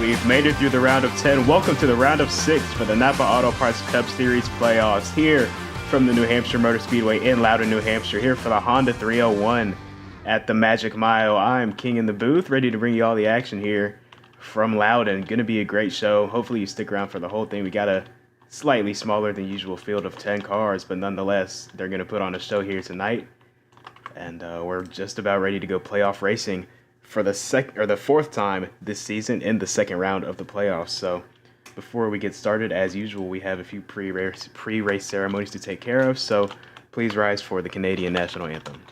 We've made it through the round of 10. Welcome to the round of 6 for the NAPA Auto Parts Cup Series playoffs here from the New Hampshire Motor Speedway in Loudon, New Hampshire, here for the Honda 301 at the Magic Mile. I'm King in the booth, ready to bring you all the action here from Loudon. Going to be a great show. Hopefully you stick around for the whole thing. We got a slightly smaller than usual field of 10 cars, but nonetheless, they're going to put on a show here tonight. And we're just about ready to go playoff racing for the fourth time this season in the second round of the playoffs. So before we get started, as usual, we have a few pre-race ceremonies to take care of. So please rise for the Canadian National Anthem.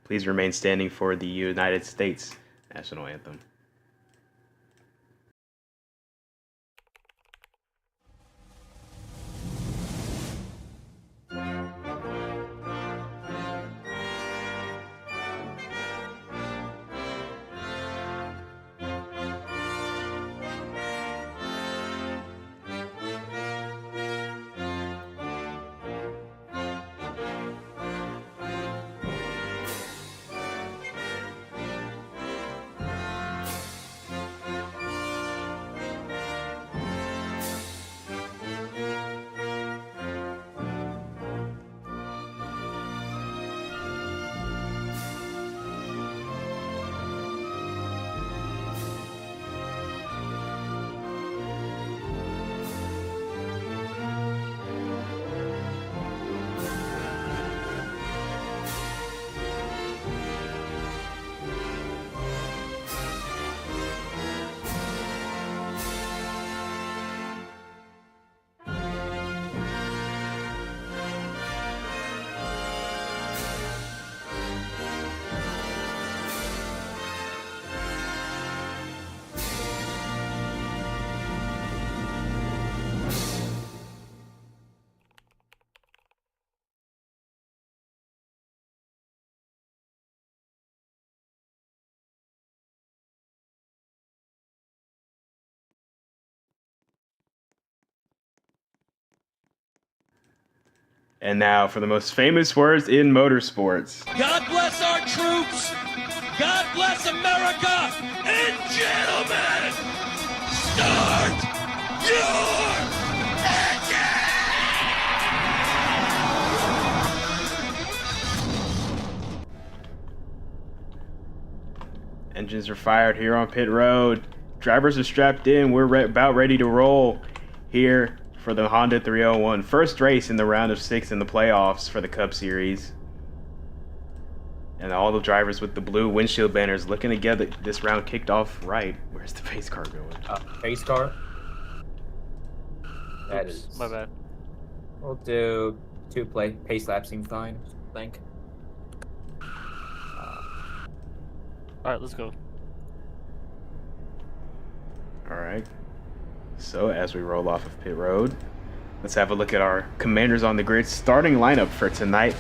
Please remain standing for the United States National Anthem. And now for the most famous words in motorsports. God bless our troops. God bless America. And gentlemen, start your Engines are fired here on pit road. Drivers are strapped in. We're about ready to roll here for the Honda 301. First race in the round of 6 in the playoffs for the Cup Series. And all the drivers with the blue windshield banners looking to get this round kicked off right. Where's the pace car going? Pace car? That is... My bad. We'll do 2 pace lap seems fine, I think. Alright, let's go. Alright. So as we roll off of pit road, let's have a look at our commanders on the grid. Starting lineup for tonight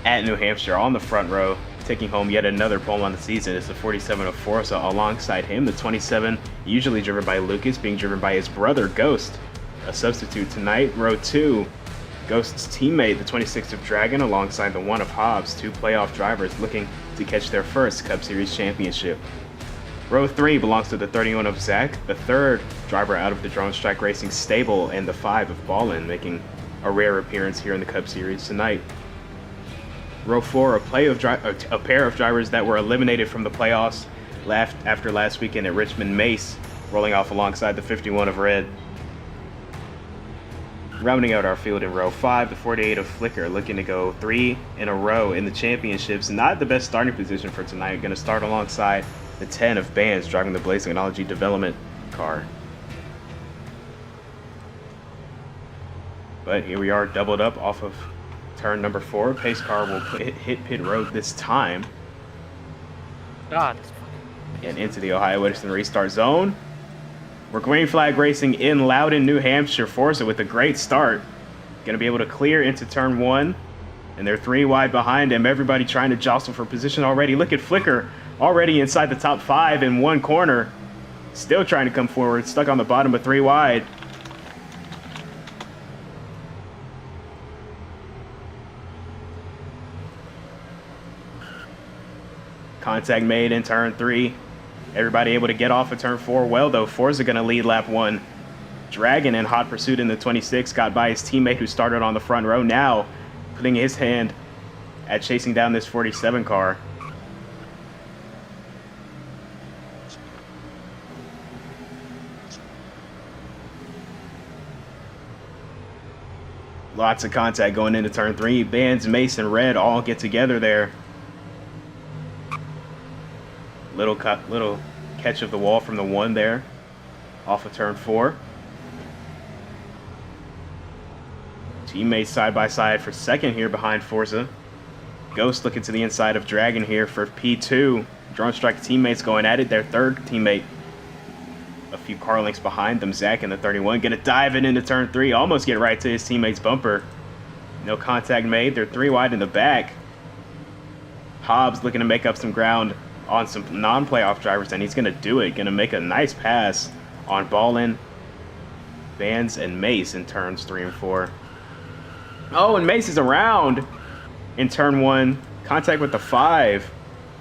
at New Hampshire. On the front row, taking home yet another pole on the season is the 47 of Forza. Alongside him, the 27, usually driven by Lucas, being driven by his brother Ghost. A substitute tonight. Row 2, Ghost's teammate, the 26 of Dragon, alongside the 1 of Hobbs, 2 playoff drivers looking to catch their first Cup Series championship. Row 3 belongs to the 31 of Zach, the 3rd driver out of the Drone Strike Racing stable, and the 5 of Ballin, making a rare appearance here in the Cup Series tonight. Row 4, a pair of drivers that were eliminated from the playoffs after last weekend at Richmond, Mace, rolling off alongside the 51 of Red. Rounding out our field in row 5, the 48 of Flicker, looking to go 3 in a row in the championships. Not the best starting position for tonight. Going to start alongside the 10 of Bands, driving the Blaze Technology development car. But here we are, doubled up off of turn number 4. Pace car will hit pit road this time. God. And into the Ohio Edison restart zone. We're green flag racing in Loudon, New Hampshire. Forza with a great start. Going to be able to clear into turn 1. And they're 3 wide behind him. Everybody trying to jostle for position already. Look at Flicker already inside the top 5 in one corner. Still trying to come forward. Stuck on the bottom of 3 wide. Contact made in turn 3. Everybody able to get off of turn 4 well, though. Forza going to lead lap 1. Dragon in hot pursuit in the 26. Got by his teammate who started on the front row. Now putting his hand at chasing down this 47 car. Lots of contact going into turn 3. Bands, Mace, and Red all get together there. Little catch of the wall from the 1 there, off of turn 4. Teammates side by side for second here behind Forza. Ghost looking to the inside of Dragon here for P2. Drone Strike teammates going at it. Their 3rd teammate a few car lengths behind them. Zach in the 31 gonna dive it into turn 3. Almost get right to his teammate's bumper. No contact made. They're 3 wide in the back. Hobbs looking to make up some ground on some non-playoff drivers, and he's going to do it. Going to make a nice pass on Ballin, Bands, and Mace in turns 3 and 4. Oh, and Mace is around in turn 1. Contact with the 5.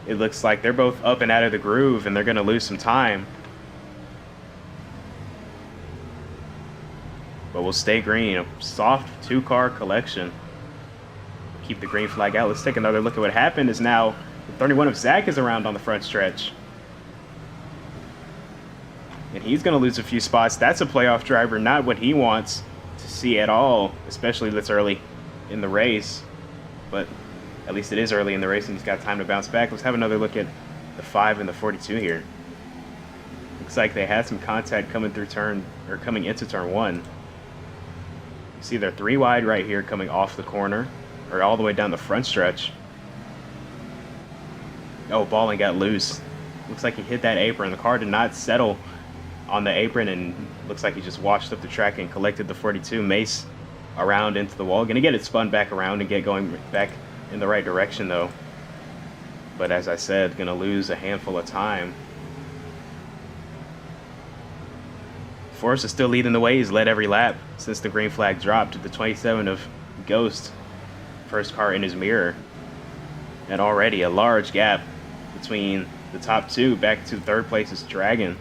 It looks like they're both up and out of the groove, and they're going to lose some time. But we'll stay green. A soft 2-car collection. Keep the green flag out. Let's take another look at what happened. Is now the 31 of Zach is around on the front stretch. And he's going to lose a few spots. That's a playoff driver, not what he wants to see at all, especially this early in the race. But at least it is early in the race and he's got time to bounce back. Let's have another look at the 5 and the 42 here. Looks like they had some contact coming into turn 1. You see they're 3 wide right here coming off the corner, or all the way down the front stretch. Oh, Ballin got loose. Looks like he hit that apron. The car did not settle on the apron, and looks like he just washed up the track and collected the 42. Mace around into the wall. Going to get it spun back around and get going back in the right direction, though. But as I said, going to lose a handful of time. Forrest is still leading the way. He's led every lap since the green flag dropped to the 27 of Ghost. First car in his mirror. And already a large gap between the top 2. Back to 3rd place is Dragon.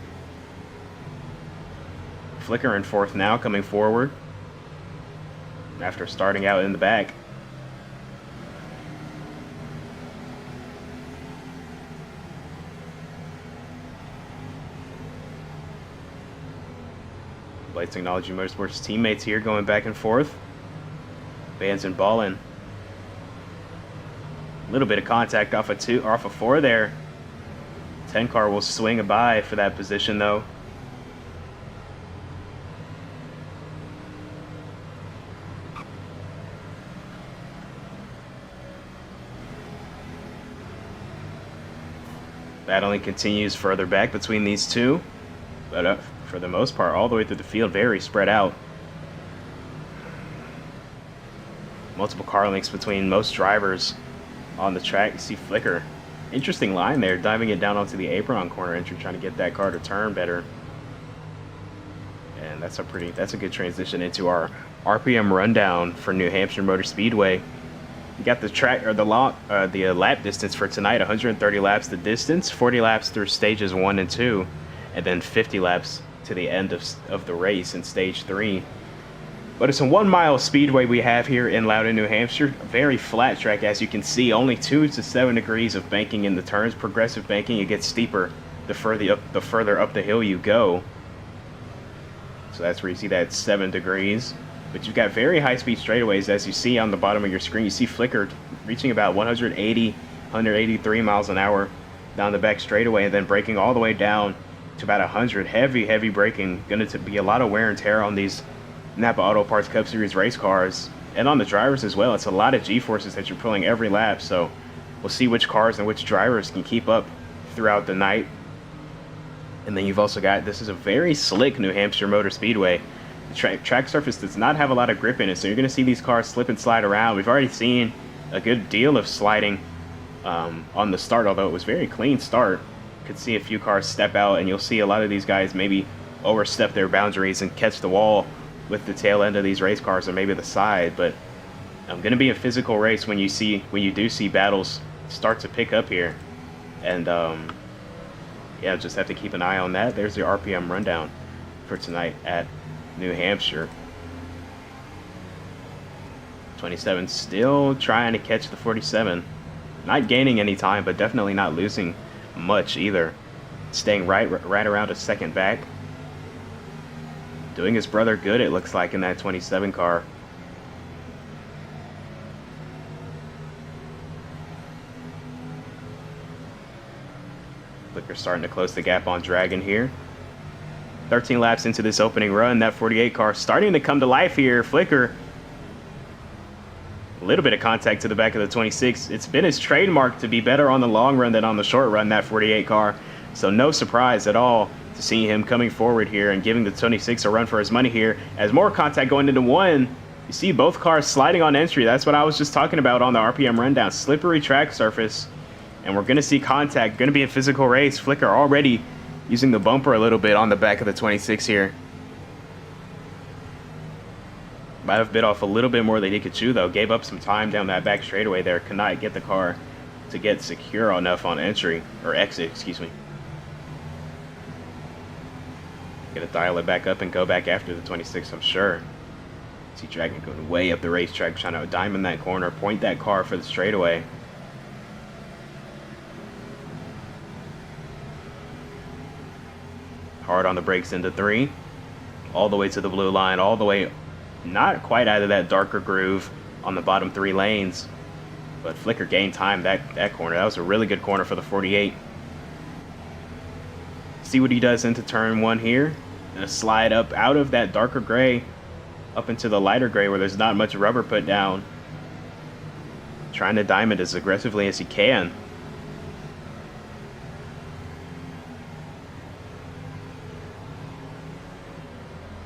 Flicker in 4th now, coming forward after starting out in the back. Blaze Technology Motorsports teammates here going back and forth. Bands and Ballin. A little bit of contact off of 4 there. 10 car will swing a by for that position, though. Battling continues further back between these two, but for the most part, all the way through the field, very spread out. Multiple car lengths between most drivers on the track. You see Flicker. Interesting line there, diving it down onto the apron corner entry, trying to get that car to turn better. And that's a good transition into our RPM rundown for New Hampshire Motor Speedway. You got the track or the lap distance for tonight: 130 laps the distance, 40 laps through stages 1 and 2, and then 50 laps to the end of the race in stage 3. But it's a 1 mile speedway we have here in Loudoun, New Hampshire. A very flat track, as you can see. Only 2 to 7 degrees of banking in the turns. Progressive banking. It gets steeper the further up the hill you go. So that's where you see that 7 degrees. But you've got very high-speed straightaways, as you see on the bottom of your screen. You see Flicker reaching about 180, 183 miles an hour down the back straightaway, and then braking all the way down to about 100. Heavy braking. Going to be a lot of wear and tear on these NAPA Auto Parts Cup Series race cars, and on the drivers as well. It's a lot of G-forces that you're pulling every lap, so we'll see which cars and which drivers can keep up throughout the night. And then you've also got, this is a very slick New Hampshire Motor Speedway. The track surface does not have a lot of grip in it, so you're going to see these cars slip and slide around. We've already seen a good deal of sliding on the start, although it was a very clean start. You could see a few cars step out, and you'll see a lot of these guys maybe overstep their boundaries and catch the wall with the tail end of these race cars, or maybe the side. But I'm going to be a physical race when you do see battles start to pick up here. And yeah, just have to keep an eye on that. There's the RPM rundown for tonight at New Hampshire. 27 still trying to catch the 47. Not gaining any time, but definitely not losing much either. Staying right around a second back. Doing his brother good, it looks like, in that 27 car. Flicker starting to close the gap on Dragon here. 13 laps into this opening run, that 48 car starting to come to life here. Flicker, a little bit of contact to the back of the 26. It's been his trademark to be better on the long run than on the short run, that 48 car. So no surprise at all to see him coming forward here and giving the 26 a run for his money here. As more contact going into 1, you see both cars sliding on entry. That's what I was just talking about on the RPM rundown. Slippery track surface, and we're going to see contact. Going to be a physical race. Flicker already using the bumper a little bit on the back of the 26 here. Might have bit off a little bit more than he could chew, though. Gave up some time down that back straightaway there. Could not get the car to get secure enough on entry, or exit, excuse me. Gonna dial it back up and go back after the 26, I'm sure. See Dragon going way up the racetrack, trying to diamond that corner, point that car for the straightaway. Hard on the brakes into 3. All the way to the blue line, all the way, not quite out of that darker groove on the bottom 3 lanes. But Flicker gained time that corner. That was a really good corner for the 48. See what he does into turn 1 here. Gonna slide up out of that darker gray up into the lighter gray where there's not much rubber put down. Trying to diamond as aggressively as he can.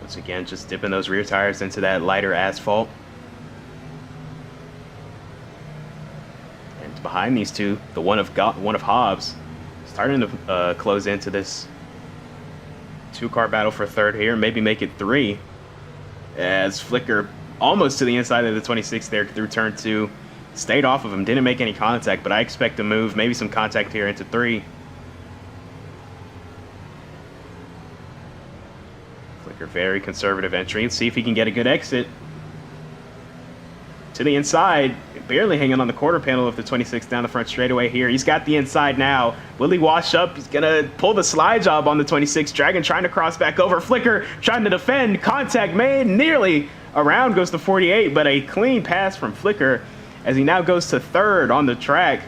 Once again, just dipping those rear tires into that lighter asphalt. And behind these two, the one of Hobbs starting to close into this 2-car battle for third here, maybe make it 3, as Flicker almost to the inside of the 26 there through turn 2, stayed off of him, didn't make any contact, but I expect a move, maybe some contact here into 3. Flicker very conservative entry. Let's see if he can get a good exit to the inside, barely hanging on the quarter panel of the 26 down the front straightaway here. He's got the inside now. Will he wash up? He's gonna pull the slide job on the 26. Dragon trying to cross back over. Flicker trying to defend. Contact made. Nearly around goes the 48, but a clean pass from Flicker as he now goes to third on the track.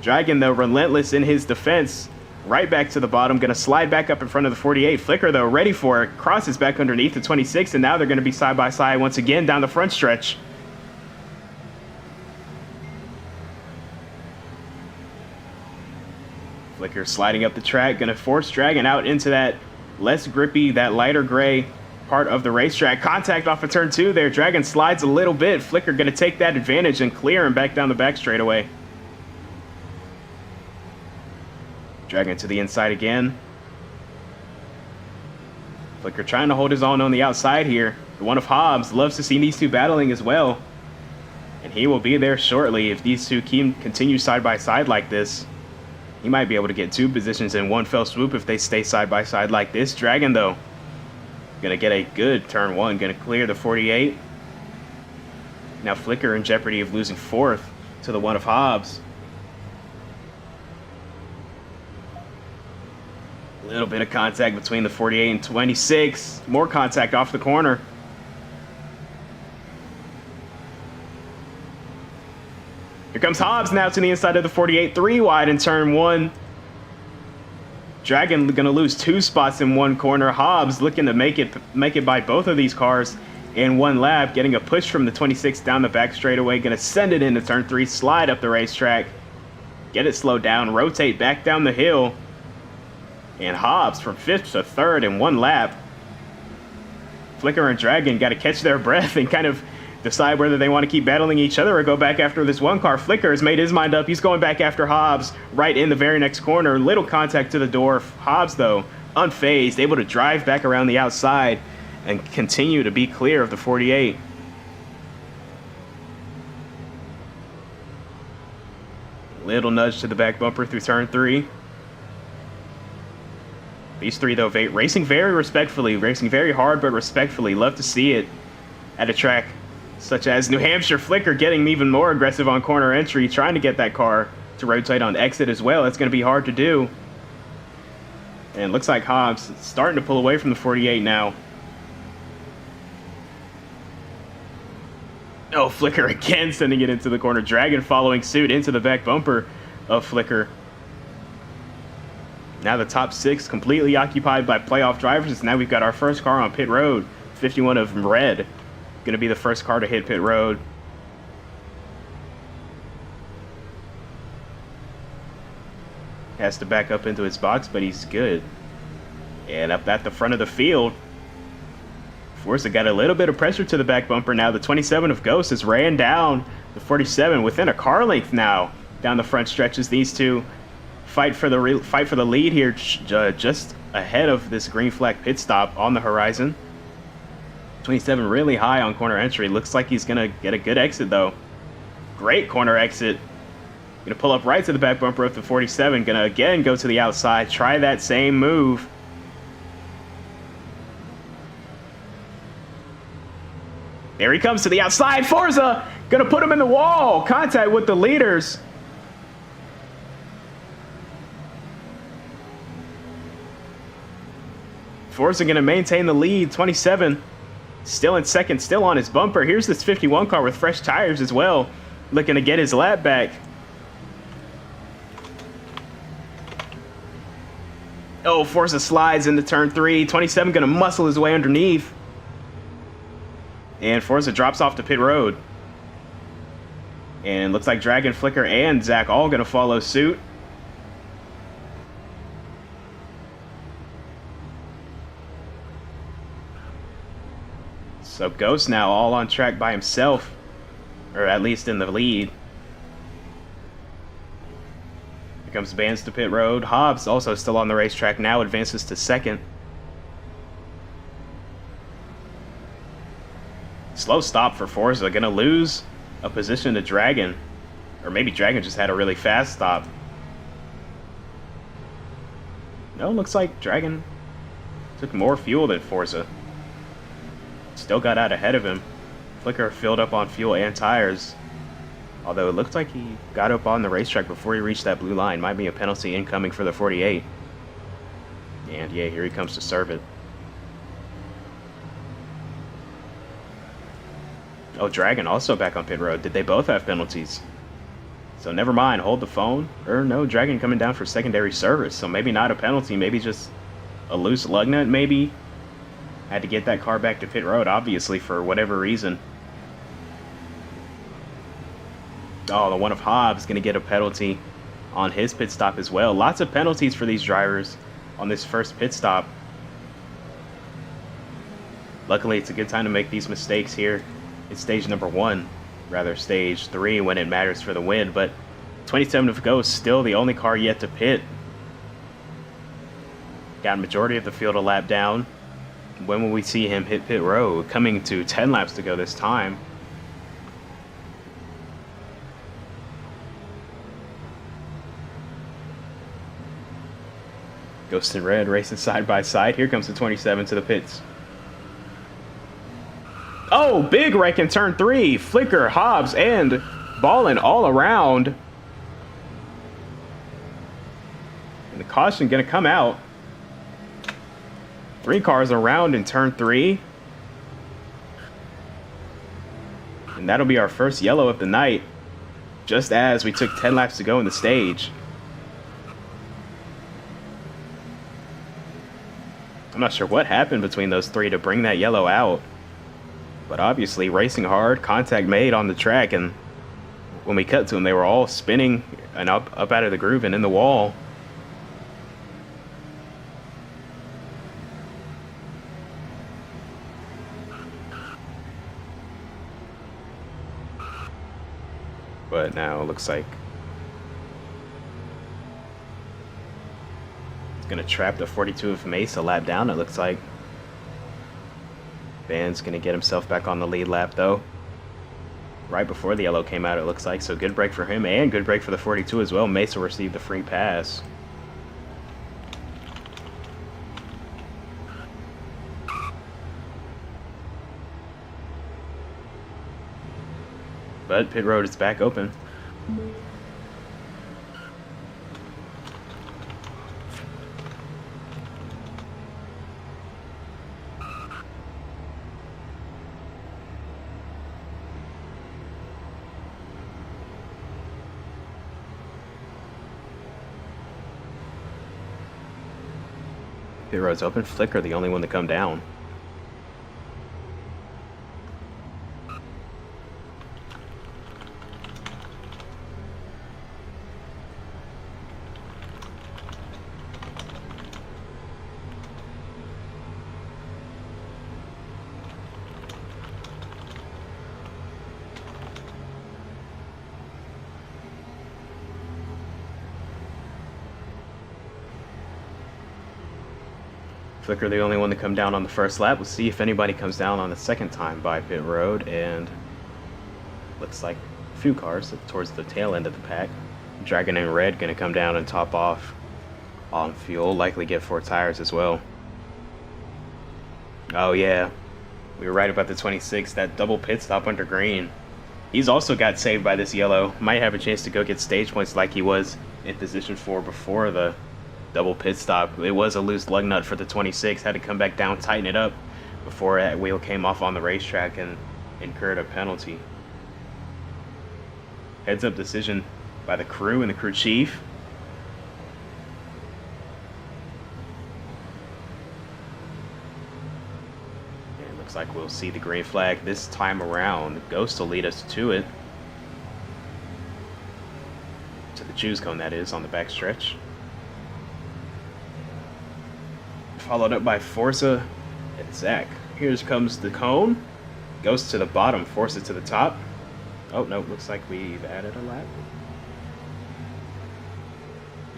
Dragon, though, relentless in his defense. Right back to the bottom. Gonna slide back up in front of the 48. Flicker, though, ready for it. Crosses back underneath the 26, and now they're gonna be side by side once again down the front stretch. Flicker sliding up the track, gonna force Dragon out into that less grippy, that lighter gray part of the racetrack. Contact off of turn 2 there. Dragon slides a little bit. Flicker gonna take that advantage and clear him back down the back straightaway. Dragon to the inside again. Flicker trying to hold his own on the outside here. The one of Hobbs loves to see these two battling as well. And he will be there shortly if these two continue side by side like this. He might be able to get 2 positions in one fell swoop if they stay side by side like this. Dragon, though, gonna get a good turn 1. Gonna clear the 48. Now Flicker in jeopardy of losing 4th to the one of Hobbs. A little bit of contact between the 48 and 26. More contact off the corner. Here comes Hobbs now to the inside of the 48, 3 wide in turn 1. Dragon gonna lose 2 spots in one corner. Hobbs looking to make it by both of these cars in one lap, getting a push from the 26 down the back straightaway. Gonna send it into turn 3, slide up the racetrack, get it slowed down, rotate back down the hill. And Hobbs from 5th to 3rd in one lap. Flicker and Dragon got to catch their breath and kind of decide whether they want to keep battling each other or go back after this one car. Flicker has made his mind up. He's going back after Hobbs right in the very next corner. Little contact to the door. Hobbs, though, unfazed, able to drive back around the outside and continue to be clear of the 48. Little nudge to the back bumper through turn 3. These three, though, racing very respectfully, racing very hard but respectfully. Love to see it at a track such as New Hampshire. Flicker getting even more aggressive on corner entry, trying to get that car to rotate on exit as well. That's going to be hard to do. And looks like Hobbs starting to pull away from the 48 now. Oh, Flicker again sending it into the corner. Dragon following suit into the back bumper of Flicker. Now the top 6 completely occupied by playoff drivers. Now we've got our first car on pit road. 51 of red. Going to be the first car to hit pit road. Has to back up into his box, but he's good. And up at the front of the field, Forza got a little bit of pressure to the back bumper now. The 27 of Ghost has ran down the 47 within a car length now down the front stretches. These two fight for the lead here, just ahead of this green flag pit stop on the horizon. 27 really high on corner entry. Looks like he's gonna get a good exit though. Great corner exit. Gonna pull up right to the back bumper of the 47. Gonna again go to the outside. Try that same move. There he comes to the outside. Forza gonna put him in the wall. Contact with the leaders. Forza going to maintain the lead. 27 still in second, still on his bumper. Here's this 51 car with fresh tires as well, looking to get his lap back. Oh, Forza slides into turn 3. 27 going to muscle his way underneath. And Forza drops off to pit road. And looks like Dragon, Flicker, and Zach all going to follow suit. So Ghost now all on track by himself, or at least in the lead. Here comes Bands to pit road. Hobbs also still on the racetrack, now advances to second. Slow stop for Forza, gonna lose a position to Dragon. Or maybe Dragon just had a really fast stop. No, looks like Dragon took more fuel than Forza. Still got out ahead of him. Flicker filled up on fuel and tires. Although it looked like he got up on the racetrack before he reached that blue line. Might be a penalty incoming for the 48. And yeah, here he comes to serve it. Oh, Dragon also back on pit road. Did they both have penalties? So never mind, hold the phone. Or no, Dragon coming down for secondary service. So maybe not a penalty, maybe just a loose lug nut maybe. Had to get that car back to pit road, obviously, for whatever reason. Oh, the one of Hobbs going to get a penalty on his pit stop as well. Lots of penalties for these drivers on this first pit stop. Luckily, it's a good time to make these mistakes here. It's stage number 1, rather stage 3 when it matters for the win. But 27 of Ghost, still the only car yet to pit. Got a majority of the field a lap down. when will we see him hit pit road? Coming to 10 laps to go this time. Ghost in red racing side by side. Here comes the 27 to the pits. Oh, big wreck in turn 3. Flicker, Hobbs, and Ballin all around. And the caution going to come out. 3 cars around in turn 3. And that'll be our first yellow of the night. Just as we took 10 laps to go in the stage. I'm not sure what happened between those 3 to bring that yellow out. But obviously racing hard, contact made on the track, and when we cut to them, they were all spinning and up out of the groove and in the wall. But now it looks like it's gonna trap the 42 of Mace a lap down, it looks like. Van's gonna get himself back on the lead lap though. Right before the yellow came out, it looks like. So good break for him and good break for the 42 as well. Mesa received the free pass. But pit road is back open. Pit road's open. Flicker, the only one to come down. Flicker, the only one to come down on the first lap. We'll see if anybody comes down on the second time by pit road, and looks like a few cars towards the tail end of the pack. Dragon in red gonna come down and top off on fuel, likely get 4 tires as well. Oh yeah, we were right about the 26, that double pit stop under green. He's also got saved by this yellow. Might have a chance to go get stage points like he was in position for before the double pit stop. It was a loose lug nut for the 26. Had to come back down, tighten it up before that wheel came off on the racetrack and incurred a penalty. Heads up decision by the crew and the crew chief. And looks like we'll see the green flag this time around. Ghost will lead us to it. To the choose cone, that is, on the back stretch. Followed up by Forza and Zach. Here comes the cone. Goes to the bottom, Forza to the top. Oh, no, looks like we've added a lap.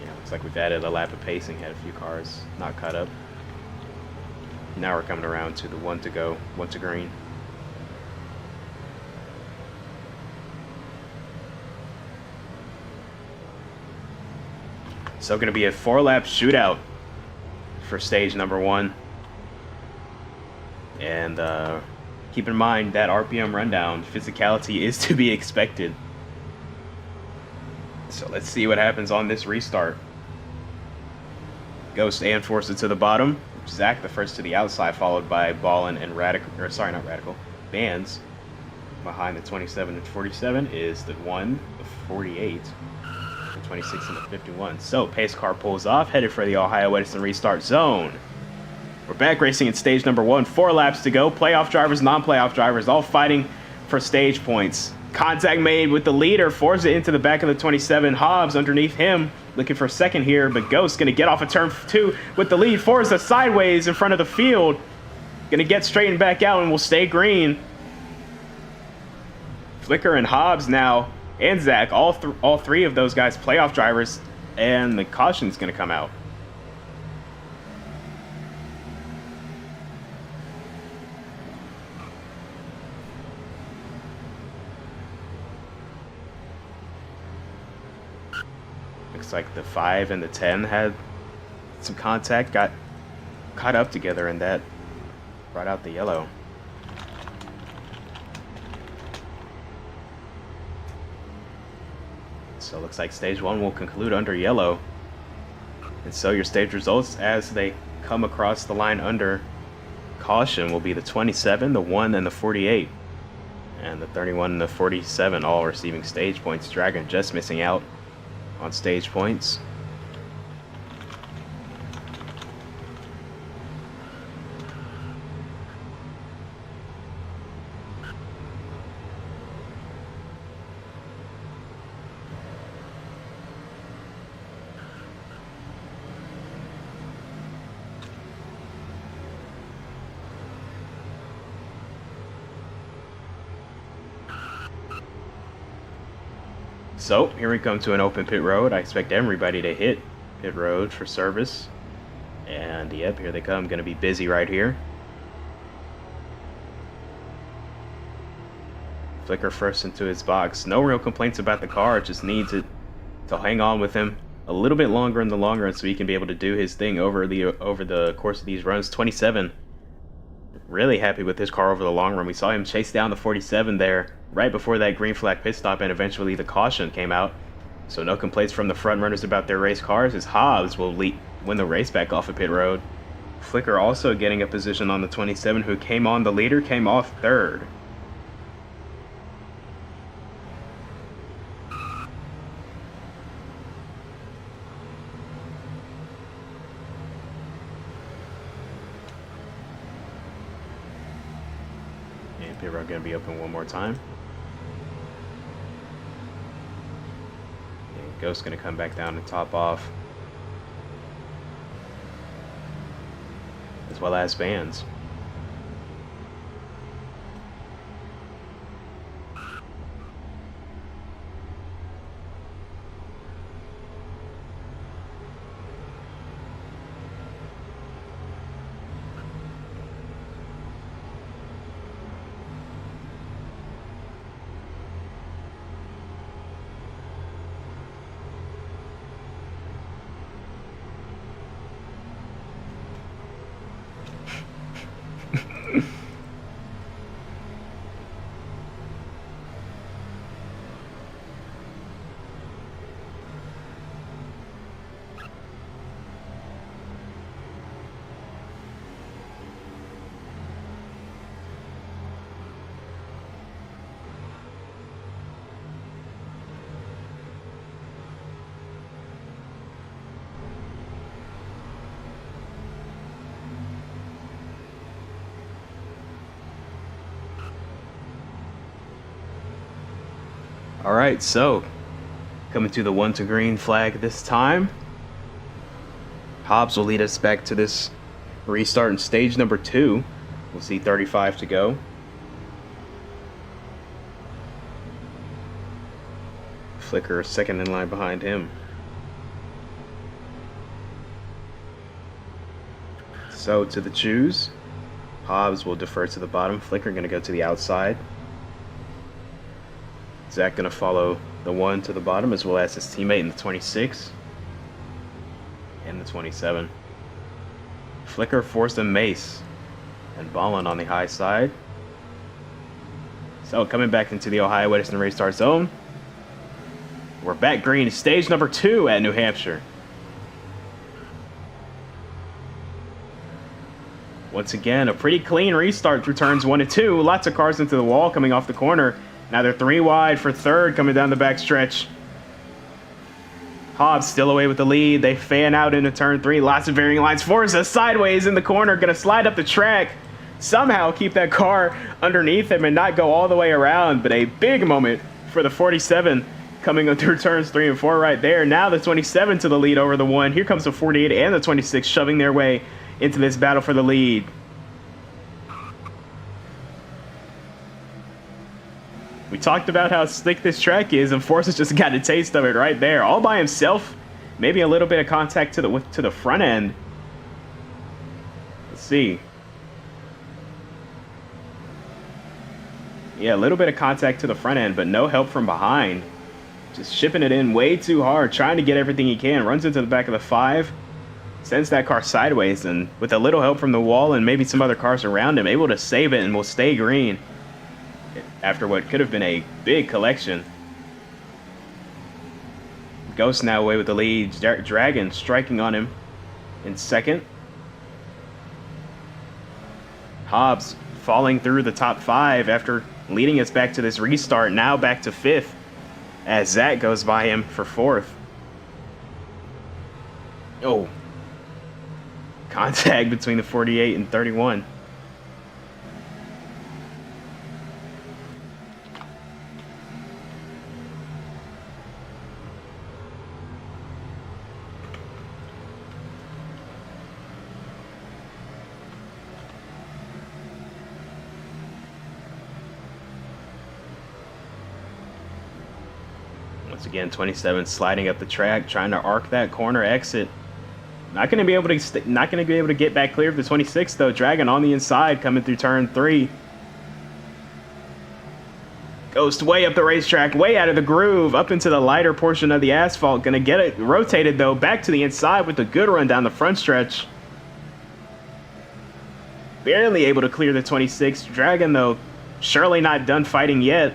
Yeah, looks like we've added a lap of pacing. Had a few cars not caught up. Now we're coming around to the 1 to go, 1 to green. So going to be a 4-lap shootout for stage number 1. And keep in mind that RPM rundown, physicality is to be expected. So let's see what happens on this restart. Ghost and Forza to the bottom. Zach the first to the outside, followed by Ballin and Radical, or sorry, not Radical, Vans. Behind the 27 and 47 is the 1, the 48. 26 and the 51. So pace car pulls off, headed for the Ohio Edison restart zone. We're back racing at stage number 1. 4 laps to go. Playoff drivers, non-playoff drivers, all fighting for stage points. Contact made with the leader. Forza into the back of the 27. Hobbs underneath him, looking for second here, but Ghost gonna get off of turn 2 with the lead. Forza sideways in front of the field. Gonna get straightened back out and will stay green. Flicker and Hobbs now, and Zach, all 3 of those guys playoff drivers, and the caution's going to come out. Looks like the 5 and the 10 had some contact, got caught up together, and that brought out the yellow. So it looks like stage 1 will conclude under yellow. And so your stage results as they come across the line under caution will be the 27, the 1, and the 48. And the 31 and the 47 all receiving stage points. Dragon just missing out on stage points. So here we come to an open pit road. I expect everybody to hit pit road for service. And yep, here they come. Going to be busy right here. Flicker first into his box. No real complaints about the car. Just needs it to hang on with him a little bit longer in the long run so he can be able to do his thing over the course of these runs. 27. Really happy with this car over the long run. We saw him chase down the 47 there right before that green flag pit stop, and eventually the caution came out. So no complaints from the front runners about their race cars, as Hobbs will win the race back off of pit road. Flicker also getting a position on the 27, who came on the leader, came off third. And pit road going to be open one more time. Ghost going to come back down and top off, as well as Vans. All right, so coming to the 1 to green flag this time. Hobbs will lead us back to this restart in stage number 2. We'll see 35 to go. Flicker second in line behind him. So to the choose. Hobbs will defer to the bottom. Flicker going to go to the outside. Zach going to follow the 1 to the bottom, as well as his teammate in the 26 and the 27. Flicker forced a mace and Ballin on the high side. So coming back into the Ohio Edison restart zone. We're back green, stage number 2 at New Hampshire. Once again, a pretty clean restart through turns 1 and 2. Lots of cars into the wall coming off the corner. Now they're 3 wide for third coming down the back stretch. Hobbs still away with the lead. They fan out into turn 3. Lots of varying lines. Forza sideways in the corner. Going to slide up the track. Somehow keep that car underneath him and not go all the way around. But a big moment for the 47 coming through turns 3 and 4 right there. Now the 27 to the lead over the 1. Here comes the 48 and the 26 shoving their way into this battle for the lead. We talked about how slick this track is, and Forza's just got a taste of it right there, all by himself. Maybe a little bit of contact to the front end. Let's see. Yeah, a little bit of contact to the front end, but no help from behind. Just shipping it in way too hard, trying to get everything he can. Runs into the back of the 5, sends that car sideways, and with a little help from the wall and maybe some other cars around him, able to save it and will stay green after what could have been a big collection. Ghost now away with the lead. Dragon striking on him in second. Hobbs falling through the top 5 after leading us back to this restart. Now back to 5th as Zach goes by him for 4th. Oh. Contact between the 48 and 31. Once again, 27 sliding up the track, trying to arc that corner exit. Not going to be able to get back clear of the 26 though. Dragon on the inside coming through turn 3. Ghost way up the racetrack, way out of the groove, up into the lighter portion of the asphalt. Going to get it rotated though, back to the inside with a good run down the front stretch. Barely able to clear the 26. Dragon though, surely not done fighting yet.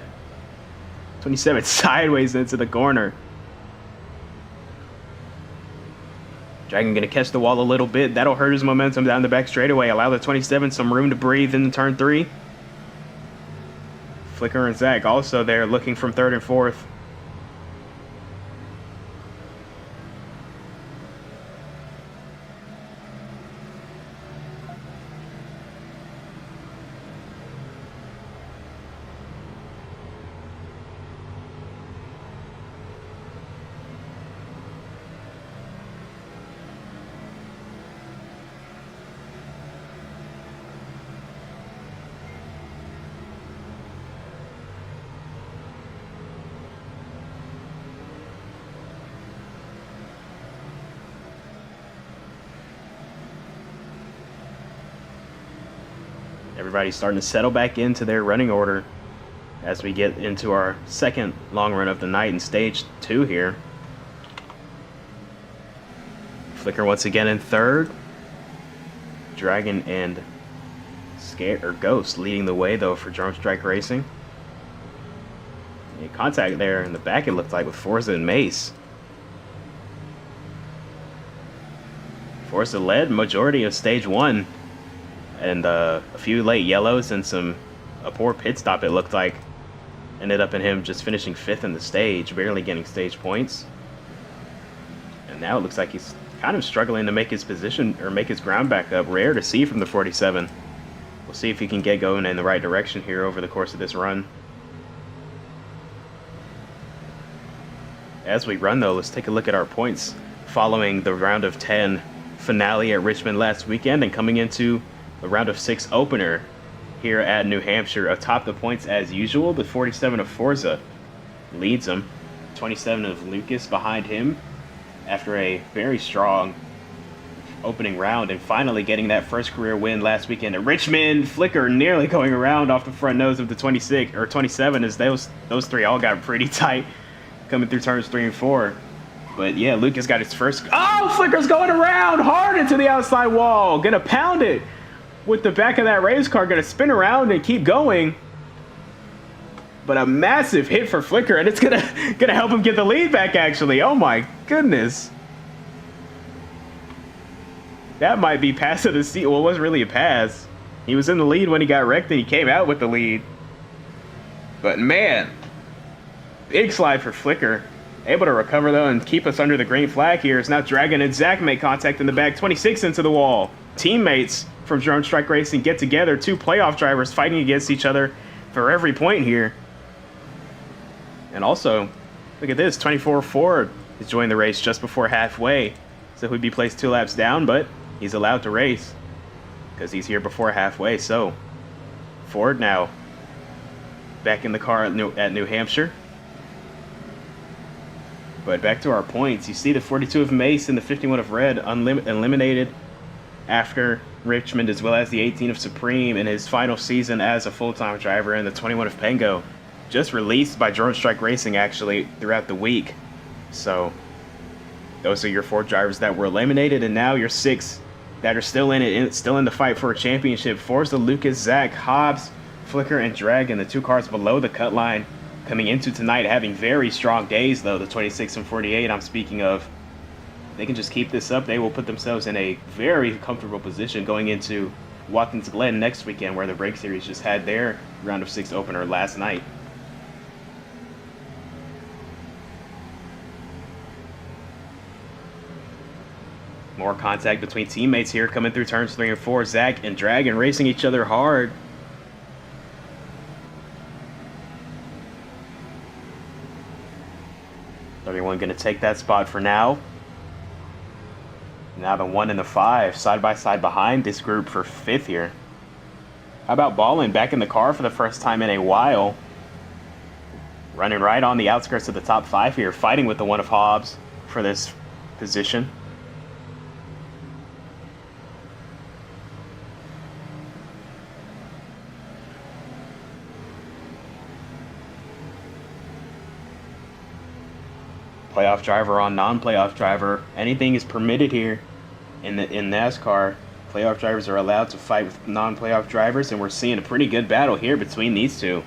27 sideways into the corner. Dragon going to catch the wall a little bit. That'll hurt his momentum down the back straightaway. Allow the 27 some room to breathe in turn 3. Flicker and Zach also there looking from 3rd and 4th. Everybody's starting to settle back into their running order as we get into our second long run of the night in stage 2 here. Flicker once again in 3rd. Dragon and Ghost leading the way though for Drone Strike Racing. A contact there in the back it looked like with Forza and Mace. Forza led majority of stage 1. And a few late yellows and a poor pit stop it looked like. Ended up in him just finishing 5th in the stage, barely getting stage points. And now it looks like he's kind of struggling to make his position or make his ground back up. Rare to see from the 47. We'll see if he can get going in the right direction here over the course of this run. As we run though, let's take a look at our points following the round of 10 finale at Richmond last weekend and coming into the round of 6 opener here at New Hampshire. Atop the points as usual, the 47 of Forza leads him. 27 of Lucas behind him after a very strong opening round and finally getting that first career win last weekend at Richmond. Flicker nearly going around off the front nose of the 26 or 27 as those 3 all got pretty tight coming through turns 3 and 4. But yeah, Lucas got his first. Oh, Flicker's going around hard into the outside wall. Gonna pound it with the back of that race car, gonna spin around and keep going. But a massive hit for Flicker, and it's gonna help him get the lead back actually. Oh my goodness. That might be pass of the season. Well, it wasn't really a pass. He was in the lead when he got wrecked and he came out with the lead. But man, big slide for Flicker. Able to recover though and keep us under the green flag here. It's now Dragon and Zach make contact in the back. 26 into the wall. Teammates from Drone Strike Racing get together. 2 playoff drivers fighting against each other for every point here. And also, look at this. 24 Ford is joining the race just before halfway. So he'd be placed 2 laps down, but he's allowed to race because he's here before halfway. So Ford now back in the car at New Hampshire. But back to our points. You see the 42 of Mace and the 51 of Red eliminated after Richmond, as well as the 18 of Supreme in his final season as a full-time driver, and the 21 of Pengo just released by Drone Strike Racing actually throughout the week. So those are your 4 drivers that were eliminated, and now your 6 that are still in it, still in the fight for a championship. Forza, Lucas, Zach, Hobbs, Flicker, and Dragon, the 2 cars below the cut line, coming into tonight having very strong days, though. The 26 and 48 I'm speaking of. They can just keep this up, they will put themselves in a very comfortable position going into Watkins Glen next weekend, where the Break Series just had their round of 6 opener last night. More contact between teammates here coming through turns 3 and 4. Zach and Dragon racing each other hard. Everyone going to take that spot for now. Now the 1 and the 5 side by side behind this group for 5th here. How about Ballin back in the car for the first time in a while? Running right on the outskirts of the top 5 here, fighting with the 1 of Hobbs for this position. Playoff driver on non-playoff driver. Anything is permitted here in NASCAR. Playoff drivers are allowed to fight with non-playoff drivers, and we're seeing a pretty good battle here between these 2.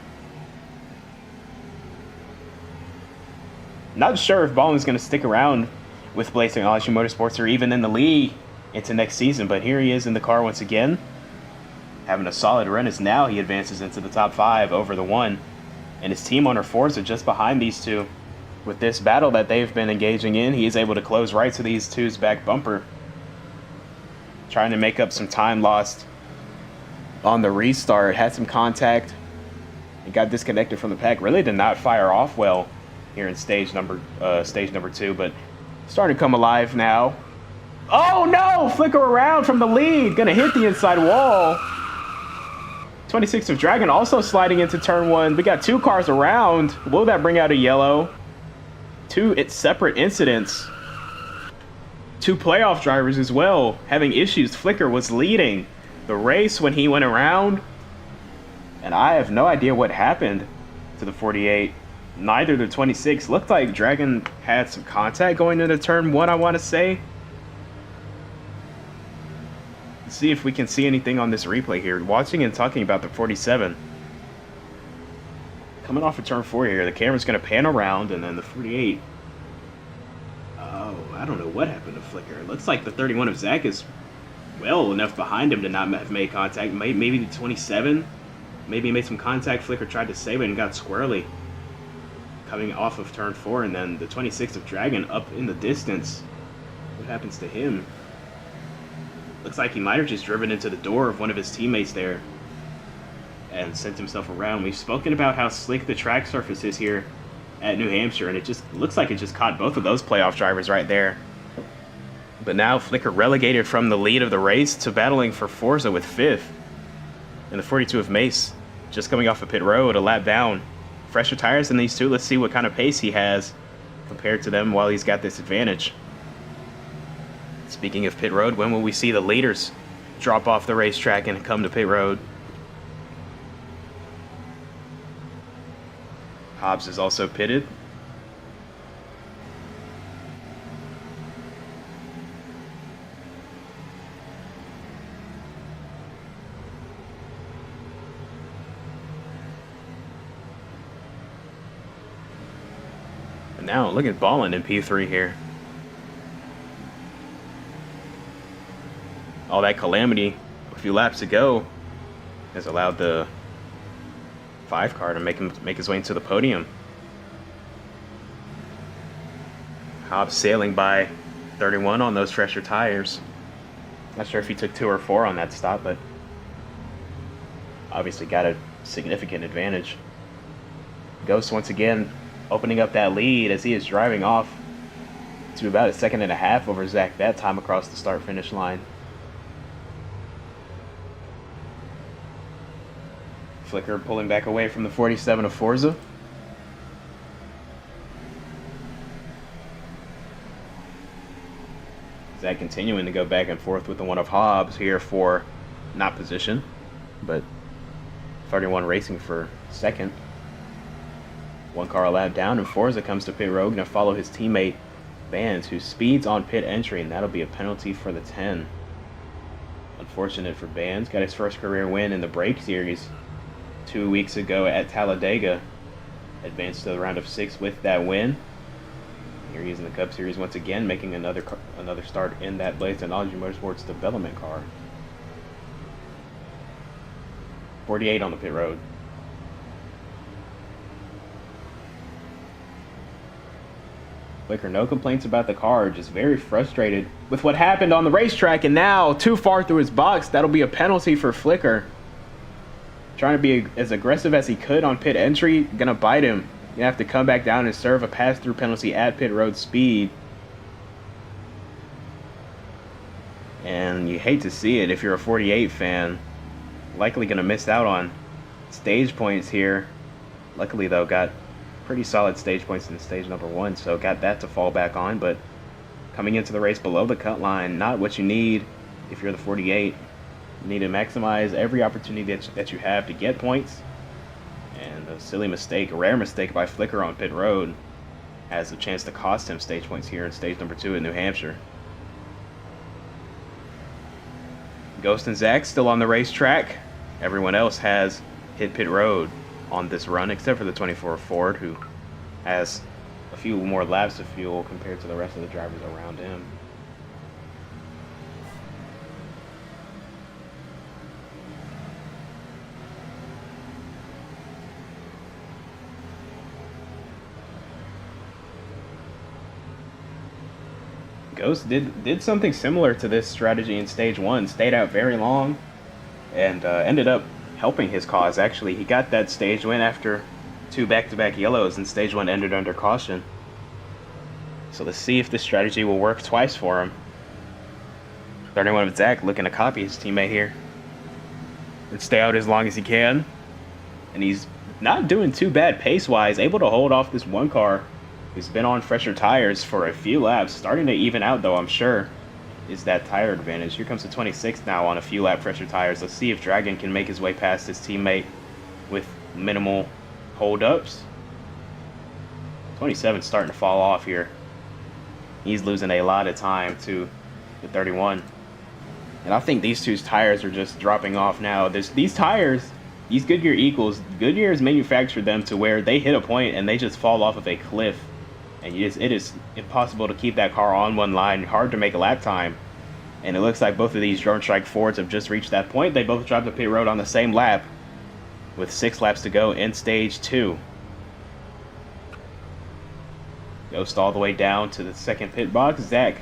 Not sure if Ballin's going to stick around with Blaze Technology Motorsports or even in the lead into next season, but here he is in the car once again, having a solid run as now he advances into the top 5 over the 1, and his team owner Forza just behind these 2. With this battle that they've been engaging in, he is able to close right to these 2's back bumper, trying to make up some time lost on the restart. Had some contact and got disconnected from the pack. Really did not fire off well here in stage number 2, but starting to come alive now. Oh no! Flicker around from the lead, gonna hit the inside wall. 26 of Dragon also sliding into turn 1. We got 2 cars around. Will that bring out a yellow? 2 separate incidents. 2 playoff drivers as well having issues. Flicker was leading the race when he went around, and I have no idea what happened to the 48. Neither the 26. Looked like Dragon had some contact going into turn 1, I want to say. Let's see if we can see anything on this replay here. Watching and talking about the 47. Coming off of turn 4 here, the camera's going to pan around, and then the 48. Oh, I don't know what happened to Flicker. It looks like the 31 of Zach is well enough behind him to not have made contact. Maybe the 27. Maybe he made some contact. Flicker tried to save it and got squirrely. Coming off of turn 4, and then the 26 of Dragon up in the distance. What happens to him? Looks like he might have just driven into the door of one of his teammates there and sent himself around. We've spoken about how slick the track surface is here at New Hampshire, and it just looks like it just caught both of those playoff drivers right there. But now Flicker relegated from the lead of the race to battling for Forza with 5th. And the 42 of Mace just coming off of pit road, a lap down. Fresher tires than these 2. Let's see what kind of pace he has compared to them while he's got this advantage. Speaking of pit road, when will we see the leaders drop off the racetrack and come to pit road? Hobbs is also pitted. And now look at Ballin in P3 here. All that calamity a few laps ago has allowed the 5 car to make his way into the podium. Hobbs sailing by 31 on those fresher tires. Not sure if he took 2 or 4 on that stop, but obviously got a significant advantage. Ghost once again opening up that lead as he is driving off to about a 1.5 seconds over Zach that time across the start-finish line. Flicker pulling back away from the 47 of Forza. Zach continuing to go back and forth with the 1 of Hobbs here for not position, but 31 racing for 2nd. One car a lap down, and Forza comes to pit road, going to follow his teammate Vance, who speeds on pit entry, and that'll be a penalty for the 10. Unfortunate for Vance. Got his first career win in the Brake Series 2 weeks ago at Talladega. Advanced to the round of 6 with that win. Here he is in the Cup Series once again, making another start in that Blaze Technology Motorsports development car. 48 on the pit road. Flicker, no complaints about the car, just very frustrated with what happened on the racetrack, and now too far through his box. That'll be a penalty for Flicker. Trying to be as aggressive as he could on pit entry, gonna bite him. You have to come back down and serve a pass-through penalty at pit road speed. And you hate to see it if you're a 48 fan. Likely gonna miss out on stage points here. Luckily though, got pretty solid stage points in stage number 1, so got that to fall back on. But coming into the race below the cut line, not what you need if you're the 48. You need to maximize every opportunity that you have to get points. And a silly mistake, a rare mistake by Flicker on pit road has a chance to cost him stage points here in stage number 2 in New Hampshire. Ghost and Zach still on the racetrack. Everyone else has hit pit road on this run, except for the 24 Ford, who has a few more laps of fuel compared to the rest of the drivers around him. Ghost did something similar to this strategy in stage 1, stayed out very long, and ended up helping his cause. Actually, he got that stage win after 2 back-to-back yellows, and stage 1 ended under caution. So let's see if this strategy will work twice for him. 31 of Zach looking to copy his teammate here and stay out as long as he can. And he's not doing too bad pace-wise, able to hold off this one car who's been on fresher tires for a few laps. Starting to even out though, I'm sure, is that tire advantage. Here comes the 26 now on a few lap fresher tires. Let's see if Dragon can make his way past his teammate with minimal hold-ups. 27 starting to fall off here. He's losing a lot of time to the 31. And I think these two's tires are just dropping off now. These tires, these Goodyear Equals, Goodyear has manufactured them to where they hit a point and they just fall off of a cliff. And it is impossible to keep that car on one line, hard to make a lap time. And it looks like both of these Drone Strike Fords have just reached that point. They both dropped the pit road on the same lap with 6 laps to go in stage 2. Ghost all the way down to the second pit box. Zach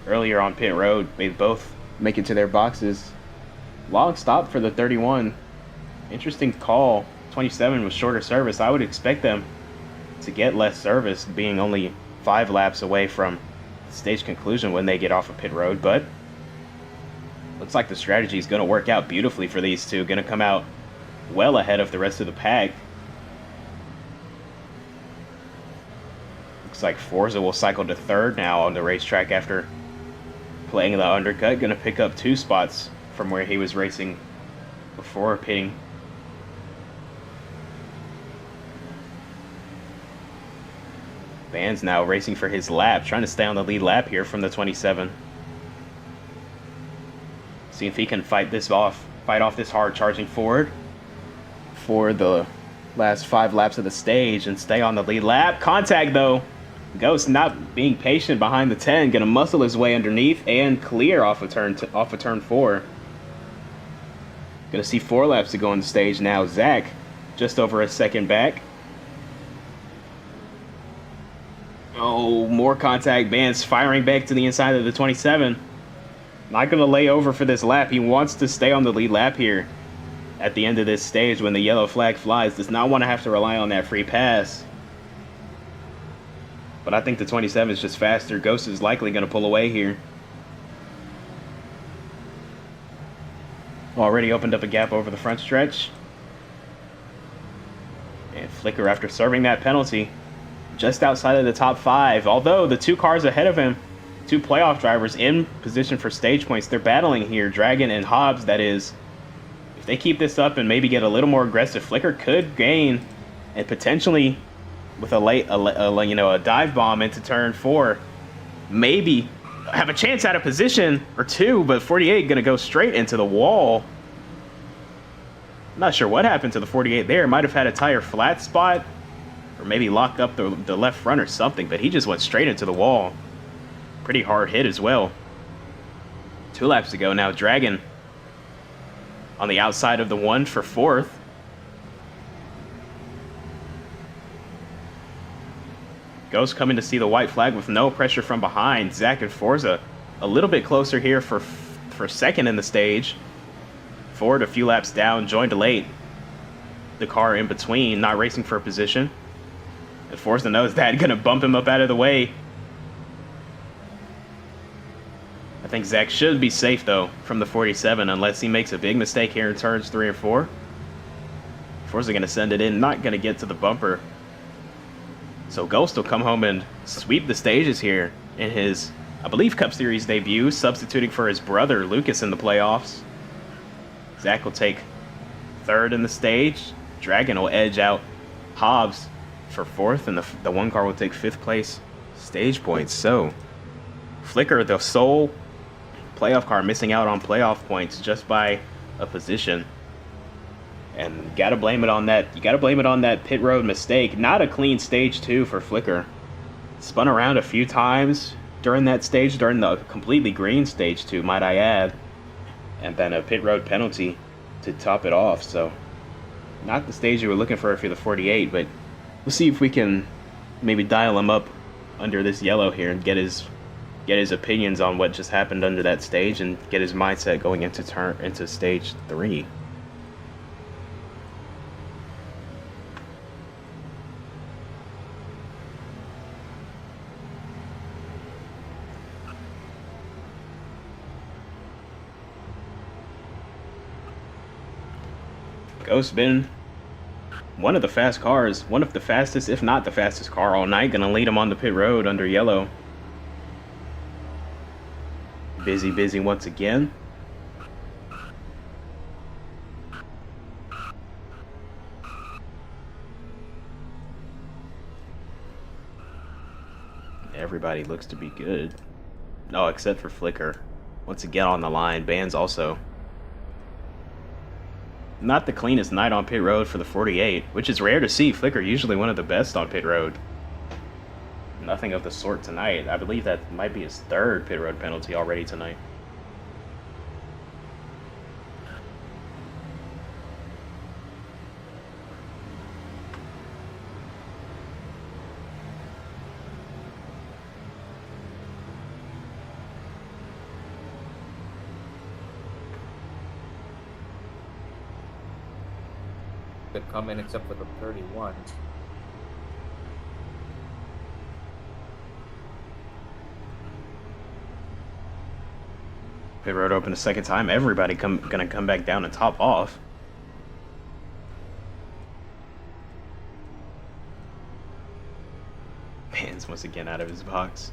earlier on pit road. They both make it to their boxes. Long stop for the 31. Interesting call. 27 was shorter service. I would expect them to get less service, being only 5 laps away from stage conclusion when they get off of pit road. But looks like the strategy is going to work out beautifully for these two. Going to come out well ahead of the rest of the pack. Looks like Forza will cycle to 3rd now on the racetrack after playing the undercut. Going to pick up 2 spots from where he was racing before pitting. Van's now racing for his lap, trying to stay on the lead lap here from the 27. See if he can fight off this hard charging Ford for the last 5 laps of the stage and stay on the lead lap. Contact though. Ghost not being patient behind the 10, gonna muscle his way underneath and clear off of turn 4. Gonna see 4 laps to go on the stage now. Zach just over a second back. Oh, more contact. Vance firing back to the inside of the 27. Not going to lay over for this lap. He wants to stay on the lead lap here at the end of this stage when the yellow flag flies. Does not want to have to rely on that free pass. But I think the 27 is just faster. Ghost is likely going to pull away here. Already opened up a gap over the front stretch. And Flicker, after serving that penalty, just outside of the top 5. Although the 2 cars ahead of him, 2 playoff drivers in position for stage points, they're battling here. Dragon and Hobbs, that is. If they keep this up and maybe get a little more aggressive, Flicker could gain and potentially with a dive bomb into turn 4. Maybe have a chance out of position or 2, but 48 going to go straight into the wall. I'm not sure what happened to the 48 there. Might have had a tire flat spot or maybe locked up the left front or something, but he just went straight into the wall. Pretty hard hit as well. 2 laps to go now. Dragon on the outside of the 1 for 4th. Ghost coming to see the white flag with no pressure from behind. Zach and Forza a little bit closer here for 2nd in the stage. Ford a few laps down, joined late. The car in between, not racing for a position. And Forza knows that, gonna bump him up out of the way. I think Zach should be safe though from the 47 unless he makes a big mistake here in turns 3 and 4. Forza gonna send it in, not gonna get to the bumper. So Ghost will come home and sweep the stages here in his, I believe, Cup Series debut, substituting for his brother Lucas in the playoffs. Zach will take 3rd in the stage. Dragon will edge out Hobbs for 4th, and the 1 car will take 5th place stage points. So Flicker, the sole playoff car, missing out on playoff points just by a position. And gotta blame it on that. You gotta blame it on that pit road mistake. Not a clean stage 2 for Flicker. Spun around a few times during that stage, during the completely green stage 2, might I add. And then a pit road penalty to top it off. So not the stage you were looking for if you're the 48, but we'll see if we can maybe dial him up under this yellow here and get his opinions on what just happened under that stage and get his mindset going into stage 3. Ghost been one of the fast cars, one of the fastest, if not the fastest car all night. Gonna lead him on the pit road under yellow. Busy once again. Everybody looks to be good. No, except for Flicker. Once again on the line. Bands also. Not the cleanest night on pit road for the 48, which is rare to see. Flicker usually one of the best on pit road. Nothing of the sort tonight. I believe that might be his 3rd pit road penalty already tonight. Could come in except for the 31. Pit road open a 2nd time. Everybody gonna come back down and top off. Bands once again out of his box.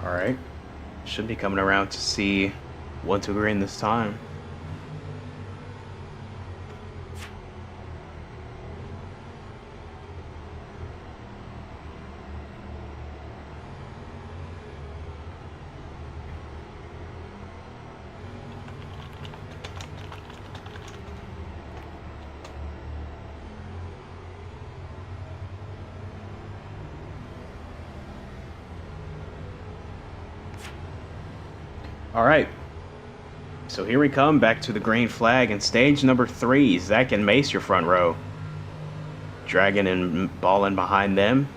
All right, should be coming around to see 1-2 green this time. All right. So here we come back to the green flag and stage number 3. Zach and Mace, your front row. Dragon and Ballin behind them.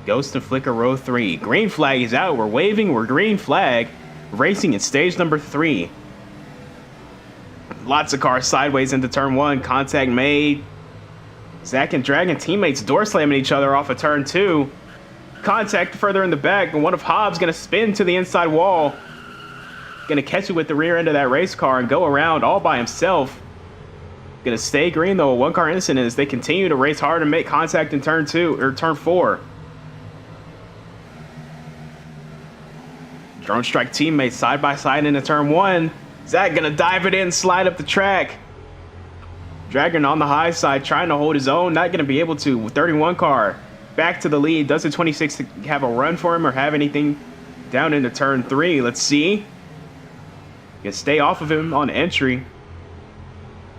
Ghost and Flicker row 3. Green flag is out. We're waving. We're green flag. Racing in stage number 3. Lots of cars sideways into turn 1. Contact made. Zach and Dragon teammates door slamming each other off of turn 2. Contact further in the back, and one of Hobbs going to spin to the inside wall. Going to catch it with the rear end of that race car and go around all by himself. Going to stay green though, a one-car incident as they continue to race hard and make contact in turn 2 or turn 4. Drone Strike teammates side by side into turn 1. Zach going to dive it in, slide up the track. Dragon on the high side trying to hold his own, not going to be able to. 31 car back to the lead. Does the 26 have a run for him or have anything down into turn 3? Let's see. Can stay off of him on entry.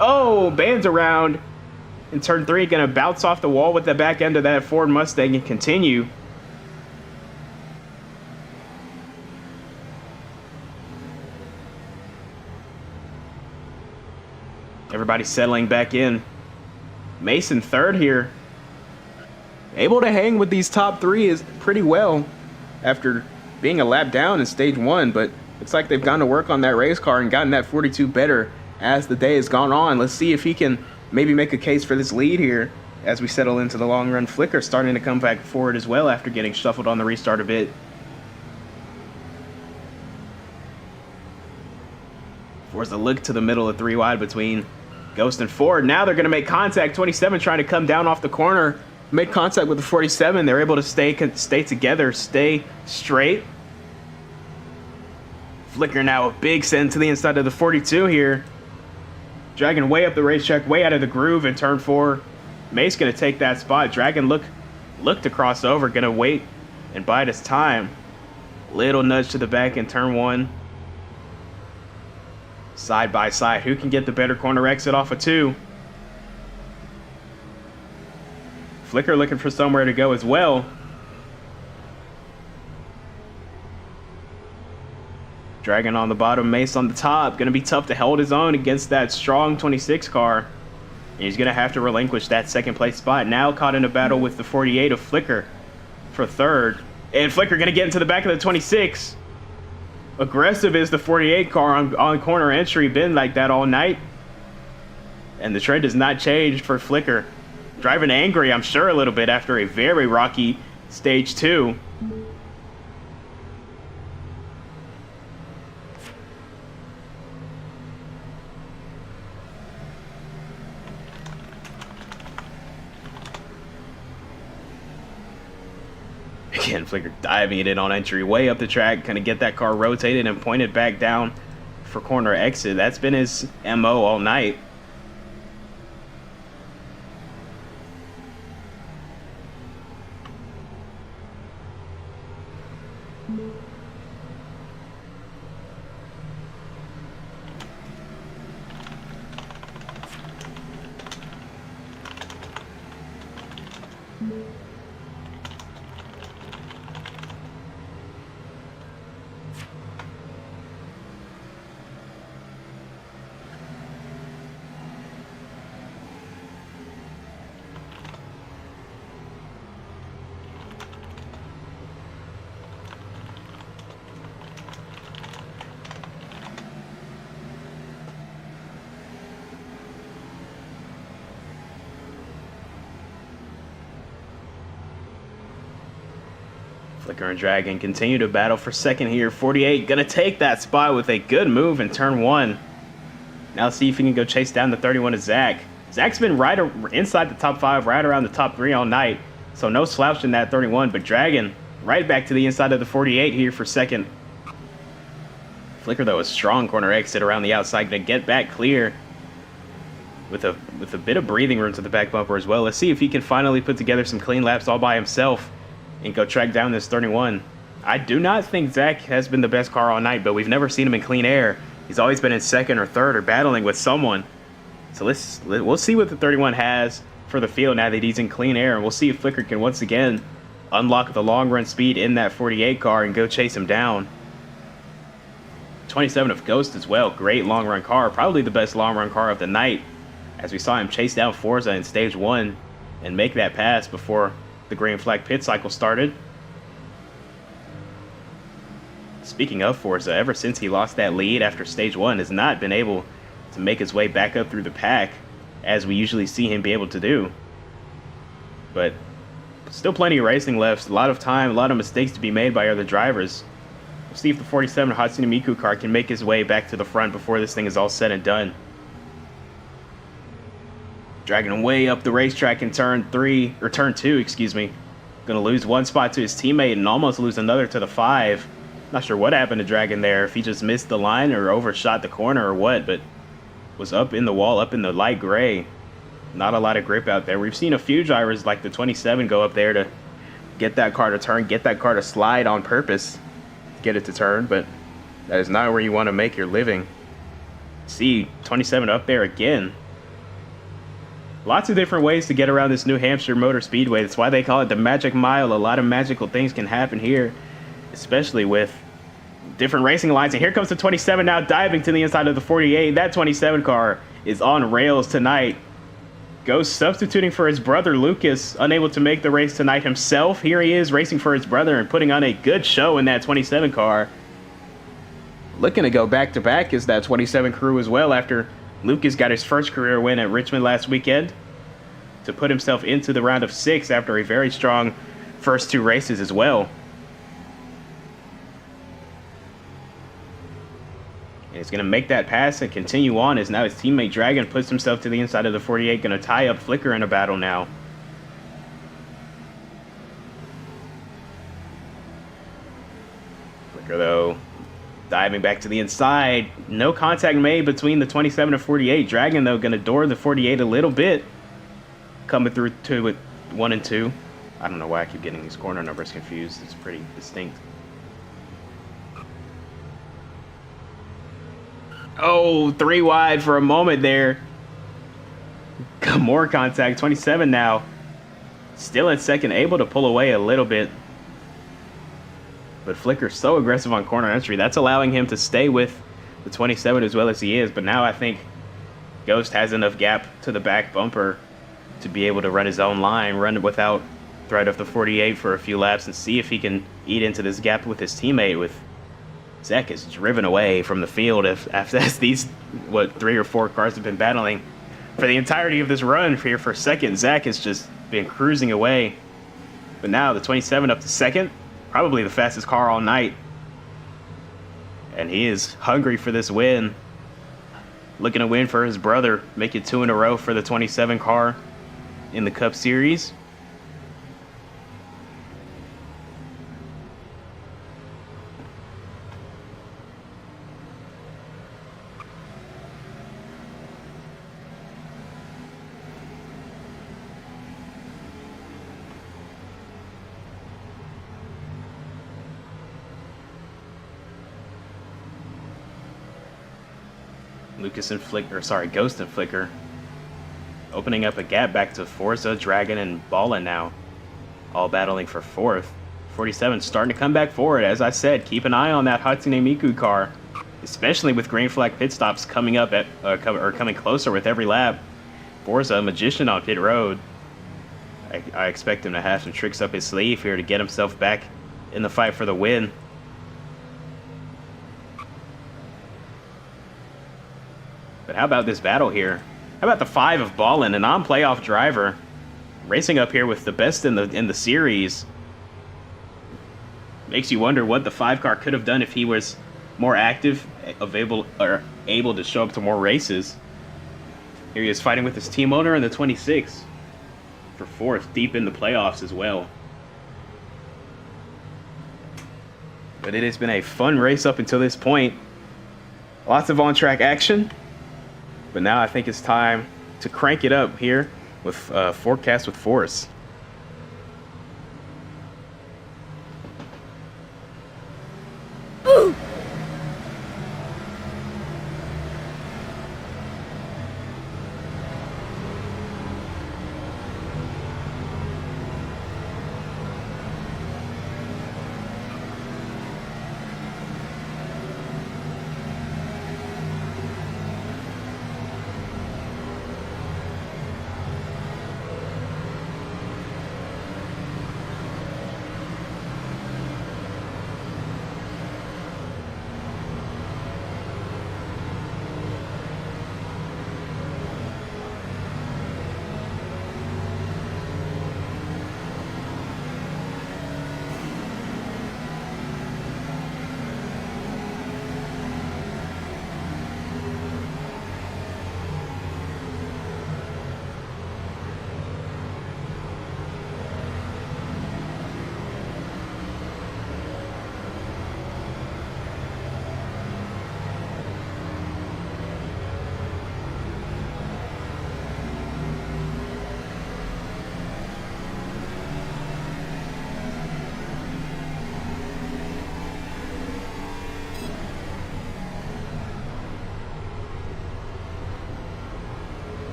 Oh, bands around in turn 3. Gonna bounce off the wall with the back end of that Ford Mustang and continue. Everybody settling back in. Mason third here. Able to hang with these top 3 is pretty well after being a lap down in stage 1, but looks like they've gone to work on that race car and gotten that 42 better as the day has gone on. Let's see if he can maybe make a case for this lead here as we settle into the long run. Flicker starting to come back forward as well after getting shuffled on the restart a bit. Force a look to the middle of 3 wide between Ghost and Ford. Now they're going to make contact. 27 trying to come down off the corner. Made contact with the 47. They're able to stay together, stay straight. Flicker now a big send to the inside of the 42 here. Dragon way up the racetrack, way out of the groove in turn 4. Mace going to take that spot. Dragon look to cross over, going to wait and bide his time. Little nudge to the back in turn 1. Side by side, who can get the better corner exit off of 2? Flicker looking for somewhere to go as well. Dragon on the bottom, Mace on the top. Going to be tough to hold his own against that strong 26 car. And he's going to have to relinquish that second place spot. Now caught in a battle with the 48 of Flicker for third. And Flicker going to get into the back of the 26. Aggressive is the 48 car on corner entry. Been like that all night. And the trend has not changed for Flicker. Driving angry, I'm sure, a little bit after a very rocky stage 2. Again, Flicker diving it in on entry, way up the track, kind of get that car rotated and pointed back down for corner exit. That's been his MO all night. Flicker and Dragon continue to battle for second here. 48 gonna take that spot with a good move in turn 1. Now see if he can go chase down the 31 of Zach. Zach's been right inside the top 5, right around the top 3 all night. So no slouch in that 31, but Dragon right back to the inside of the 48 here for second. Flicker though, a strong corner exit around the outside, gonna get back clear with a bit of breathing room to the back bumper as well. Let's see if he can finally put together some clean laps all by himself and go track down this 31. I do not think Zach has been the best car all night, but we've never seen him in clean air. He's always been in second or third or battling with someone. So we'll see what the 31 has for the field now that he's in clean air, and we'll see if Flicker can once again unlock the long run speed in that 48 car and go chase him down. 27 of Ghost as well. Great long run car. Probably the best long run car of the night, as we saw him chase down Forza in stage 1 and make that pass before the green flag pit cycle started. Speaking of Forza, ever since he lost that lead after stage 1, has not been able to make his way back up through the pack as we usually see him be able to do. But still plenty of racing left, a lot of time, a lot of mistakes to be made by other drivers. We'll see if the 47 Hatsune Miku car can make his way back to the front before this thing is all said and done. Dragging him way up the racetrack in turn 2, excuse me. Gonna lose one spot to his teammate and almost lose another to the 5. Not sure what happened to Dragon there, if he just missed the line or overshot the corner or what, but was up in the wall, up in the light gray. Not a lot of grip out there. We've seen a few drivers like the 27 go up there to get that car to turn, get that car to slide on purpose, get it to turn, but that is not where you want to make your living. See 27 up there again. Lots of different ways to get around this New Hampshire Motor Speedway. That's why they call it the Magic Mile. A lot of magical things can happen here, especially with different racing lines. And here comes the 27 now diving to the inside of the 48. That 27 car is on rails tonight. Ghost substituting for his brother Lucas, unable to make the race tonight himself. Here he is racing for his brother and putting on a good show in that 27 car. Looking to go back-to-back is that 27 crew as well, after Lucas got his first career win at Richmond last weekend to put himself into the round of 6 after a very strong first 2 races as well. And he's going to make that pass and continue on as now his teammate Dragon puts himself to the inside of the 48, going to tie up Flicker in a battle now. Flicker, though, diving back to the inside. No contact made between the 27 and 48. Dragon, though, going to door the 48 a little bit. Coming through to with 1 and 2. I don't know why I keep getting these corner numbers confused. It's pretty distinct. Oh, 3 wide for a moment there. More contact. 27 now. Still at second, able to pull away a little bit. But Flicker's so aggressive on corner entry, that's allowing him to stay with the 27 as well as he is. But now I think Ghost has enough gap to the back bumper to be able to run his own line, run without threat of the 48 for a few laps and see if he can eat into this gap with his teammate. With Zach is driven away from the field after these, 3 or 4 cars have been battling for the entirety of this run here for second. Zach has just been cruising away. But now the 27 up to second. Probably the fastest car all night. And he is hungry for this win. Looking to win for his brother. Make it 2 in a row for the 27 car in the Cup Series. Ghost and Flicker opening up a gap back to Forza, Dragon, and Ballin now, all battling for 4th. 47 starting to come back forward. As I said, keep an eye on that Hatsune Miku car, especially with green flag pit stops coming up at coming closer with every lap. Forza, magician on pit road. I expect him to have some tricks up his sleeve here to get himself back in the fight for the win. But how about this battle here? How about the 5 of Ballin, a non-playoff driver, racing up here with the best in the series? Makes you wonder what the 5 car could have done if he was more active, able to show up to more races. Here he is fighting with his team owner in the 26 for 4th, deep in the playoffs as well. But it has been a fun race up until this point. Lots of on-track action. But now I think it's time to crank it up here with Forecast with Force.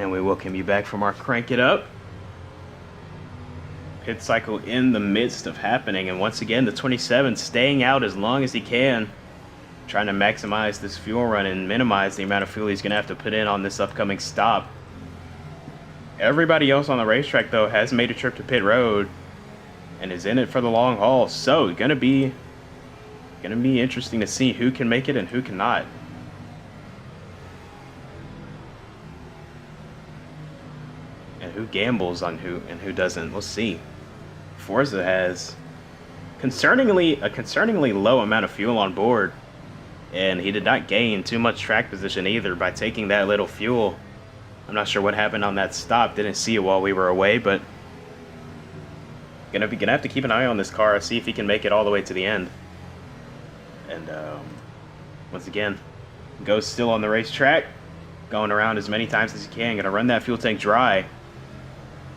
And we welcome you back from our crank it up. Pit cycle in the midst of happening, and once again the 27 staying out as long as he can, trying to maximize this fuel run and minimize the amount of fuel he's going to have to put in on this upcoming stop. Everybody else on the racetrack though has made a trip to pit road and is in it for the long haul, so gonna be interesting to see who can make it and who cannot. And who gambles on who and who doesn't. We'll see. Forza has a concerningly low amount of fuel on board, and he did not gain too much track position either by taking that little fuel. I'm not sure what happened on that stop. Didn't see it while we were away, but gonna have to keep an eye on this car, see if he can make it all the way to the end. And once again, Ghost still on the racetrack, going around as many times as he can. Gonna run that fuel tank dry.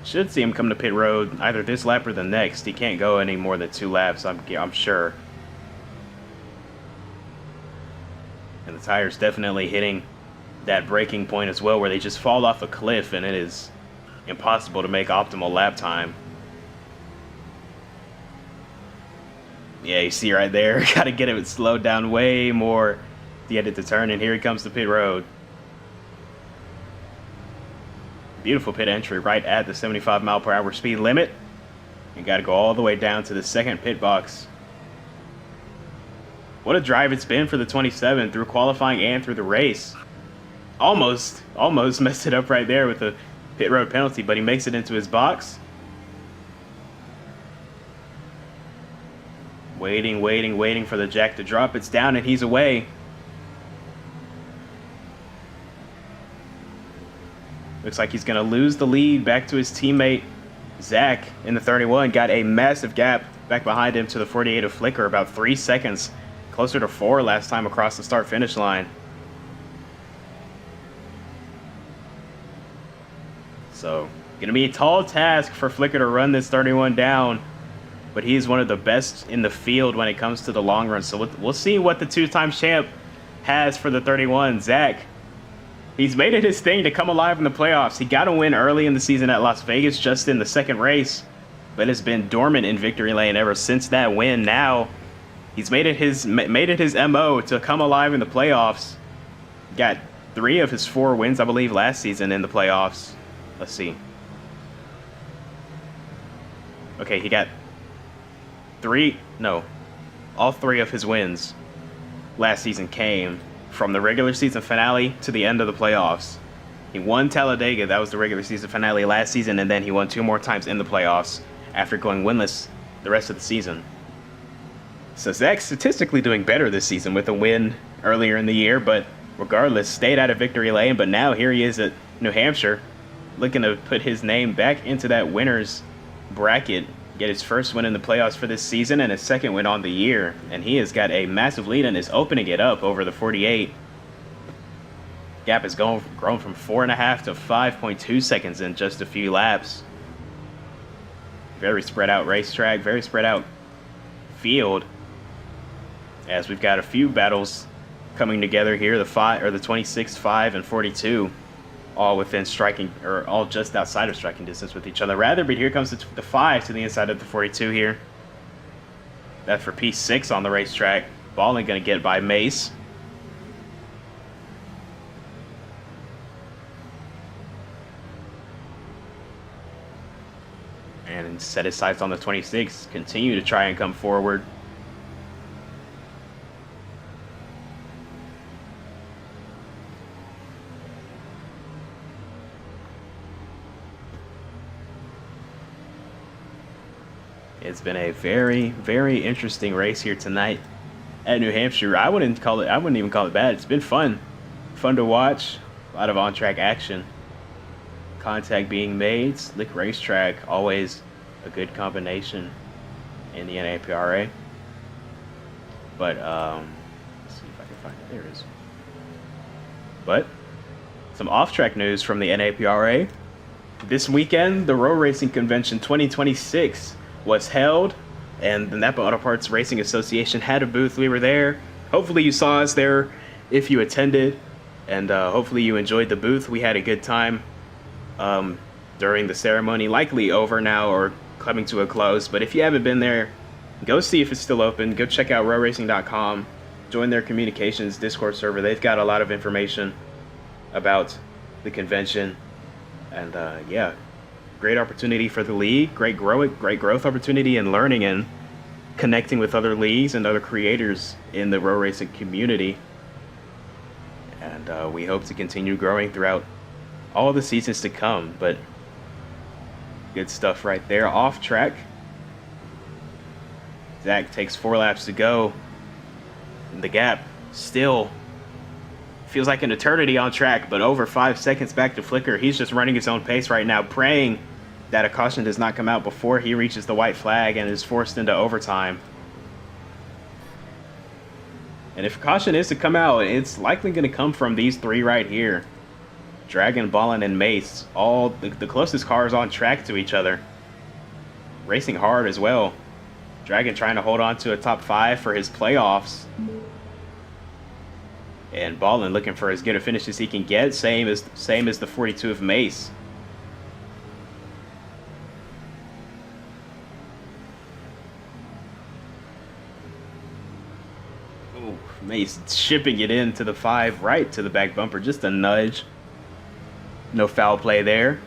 Should see him come to pit road either this lap or the next. He can't go any more than 2 laps, I'm sure. And the tire's definitely hitting that breaking point as well, where they just fall off a cliff and it is impossible to make optimal lap time. Yeah, you see right there, gotta get it slowed down way more at the end of the turn, and here he comes to pit road. Beautiful pit entry right at the 75 mile per hour speed limit. You got to go all the way down to the second pit box. What a drive it's been for the 27 through qualifying and through the race. Almost messed it up right there with the pit road penalty, but he makes it into his box. Waiting for the jack to drop. It's down and he's away. Looks like he's going to lose the lead back to his teammate, Zach, in the 31. Got a massive gap back behind him to the 48 of Flicker, about 3 seconds. Closer to 4 last time across the start-finish line. So, going to be a tall task for Flicker to run this 31 down. But he is one of the best in the field when it comes to the long run. So we'll see what the 2-time champ has for the 31, Zach. He's made it his thing to come alive in the playoffs. He got a win early in the season at Las Vegas, just in the second race, but has been dormant in victory lane ever since that win. Now, he's made it his MO to come alive in the playoffs. Got 3 of his 4 wins, I believe, last season in the playoffs. Let's see. Okay, he got all 3 of his wins last season came from the regular season finale to the end of the playoffs. He won Talladega, that was the regular season finale last season, and then he won 2 more times in the playoffs after going winless the rest of the season. So Zach's statistically doing better this season with a win earlier in the year, but regardless, stayed out of victory lane. But now here he is at New Hampshire, looking to put his name back into that winner's bracket, get his first win in the playoffs for this season and his second win on the year. And he has got a massive lead and is opening it up over the 48. Gap has grown from 4.5 to 5.2 seconds in just a few laps. Very spread out racetrack, very spread out field, as we've got a few battles coming together here. The 26, 5, and 42. All within striking, or all just outside of striking distance with each other, rather. But here comes the 5 to the inside of the 42 here. That's for P6 on the racetrack. Balling going to get by Mace. And set his sights on the 26. Continue to try and come forward. It's been a very, very interesting race here tonight at New Hampshire. I wouldn't even call it bad. It's been fun to watch. A lot of on-track action. Contact being made. Slick racetrack, always a good combination in the NAPRA. But let's see if I can find it. There it is. But some off-track news from the NAPRA. This weekend, the Road Racing Convention 2026 was held, and the NAPA Auto Parts Racing Association had a booth. We were there. Hopefully you saw us there if you attended, and hopefully you enjoyed the booth. We had a good time during the ceremony. Likely over now or coming to a close. But if you haven't been there, go see if it's still open. Go check out rowracing.com. Join their communications Discord server. They've got a lot of information about the convention. And yeah, great opportunity for the league. Great growth opportunity and learning and connecting with other leagues and other creators in the row racing community. And we hope to continue growing throughout all the seasons to come. But good stuff right there. Off track, Zach takes 4 laps to go. And the gap still feels like an eternity on track, but over 5 seconds back to Flicker. He's just running his own pace right now, praying that a caution does not come out before he reaches the white flag and is forced into overtime. And if caution is to come out, it's likely going to come from these 3 right here. Dragon, Ballin, and Mace, all the closest cars on track to each other. Racing hard as well. Dragon trying to hold on to a top 5 for his playoffs. And Ballin looking for as good a finish as he can get. Same as the 42 of Mace. Oh, Mace shipping it into the 5 right to the back bumper. Just a nudge. No foul play there.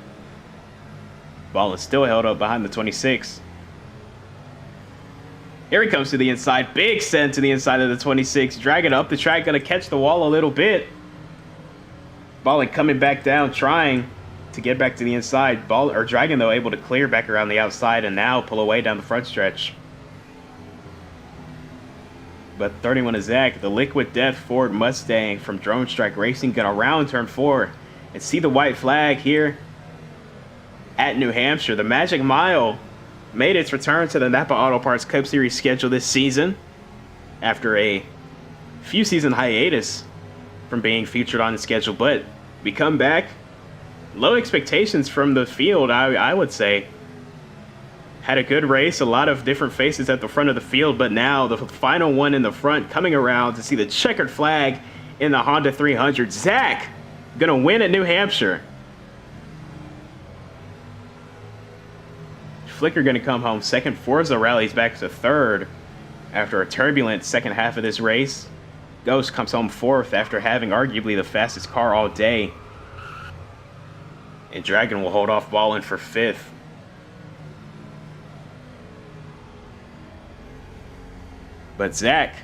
Ballin still held up behind the 26. Here he comes to the inside. Big send to the inside of the 26. Dragging up the track. Going to catch the wall a little bit. Ballin coming back down. Trying to get back to the inside. Dragon, though, able to clear back around the outside. And now pull away down the front stretch. But 31 is Zach. The Liquid Death Ford Mustang from Drone Strike Racing. Going to round turn 4. And see the white flag here at New Hampshire. The Magic Mile made its return to the NAPA Auto Parts Cup Series schedule this season after a few season hiatus from being featured on the schedule. But we come back, low expectations from the field, I would say. Had a good race, a lot of different faces at the front of the field, but now the final one in the front coming around to see the checkered flag in the Honda 300. Zach gonna win at New Hampshire. Flicker going to come home second. Forza rallies back to third after a turbulent second half of this race. Ghost comes home fourth after having arguably the fastest car all day. And Dragon will hold off Ballin for 5th. But Zach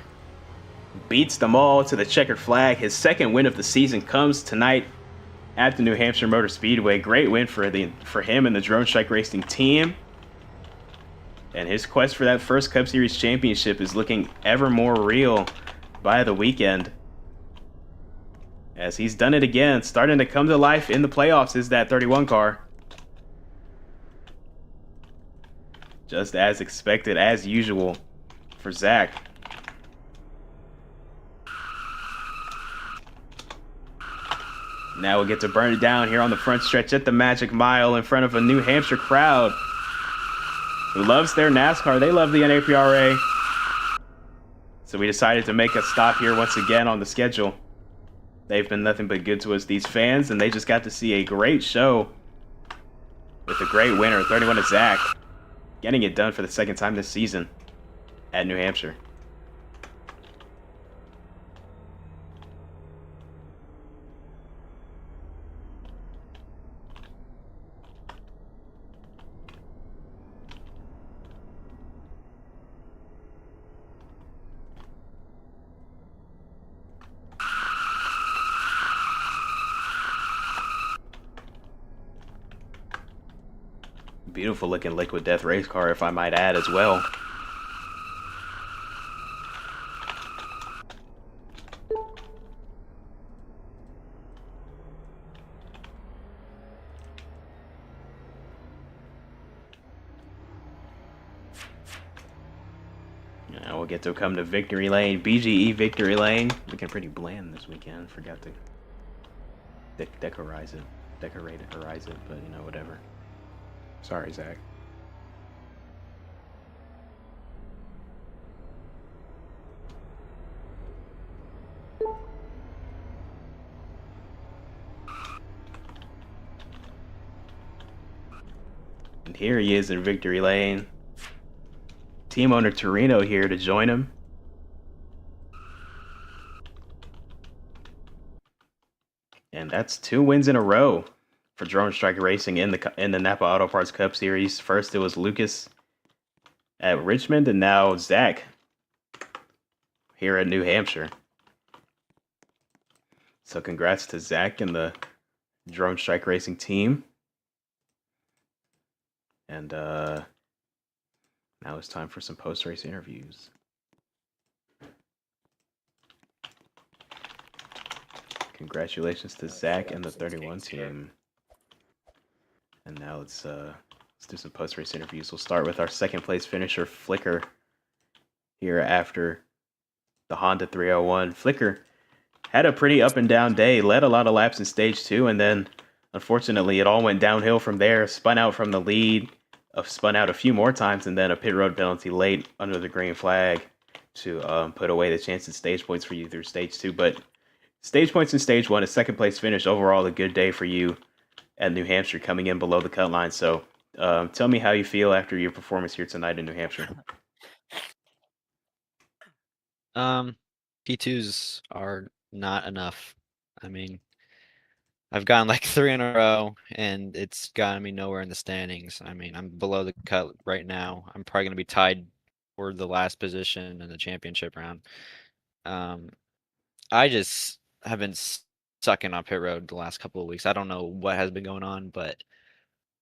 beats them all to the checkered flag. His second win of the season comes tonight at the New Hampshire Motor Speedway. Great win for him and the Drone Strike Racing team. And his quest for that first Cup Series championship is looking ever more real by the weekend. As he's done it again, starting to come to life in the playoffs is that 31 car. Just as expected, as usual, for Zach. Now we'll get to burn it down here on the front stretch at the Magic Mile in front of a New Hampshire crowd who loves their NASCAR. They love the NAPRA. So we decided to make a stop here once again on the schedule. They've been nothing but good to us, these fans, and they just got to see a great show with a great winner, 31 to Zach, getting it done for the second time this season at New Hampshire. Beautiful looking Liquid Death race car, if I might add, as well. Now we'll get to come to Victory Lane, BGE Victory Lane. Looking pretty bland this weekend. Forgot to decorate it, but you know, whatever. Sorry, Zach. And here he is in victory lane. Team owner Torino here to join him. And that's 2 wins in a row for Drone Strike Racing in the Napa Auto Parts Cup Series. First it was Lucas at Richmond, and now Zach here at New Hampshire. So congrats to Zach and the Drone Strike Racing team. And now it's time for some post-race interviews. Congratulations to Zach and the 31 team. And now let's do some post-race interviews. We'll start with our second place finisher, Flicker, here after the Honda 301. Flicker had a pretty up and down day, led a lot of laps in stage 2, and then unfortunately it all went downhill from there. Spun out from the lead, spun out a few more times, and then a pit road penalty late under the green flag to put away the chance at stage points for you through stage 2. But stage points in stage 1, a second place finish, overall a good day for you at New Hampshire, coming in below the cut line. So tell me how you feel after your performance here tonight in New Hampshire. P2s are not enough. I mean, I've gotten like 3 in a row, and it's gotten me nowhere in the standings. I mean, I'm below the cut right now. I'm probably going to be tied for the last position in the championship round. I just have been sucking on pit road the last couple of weeks. I don't know what has been going on, but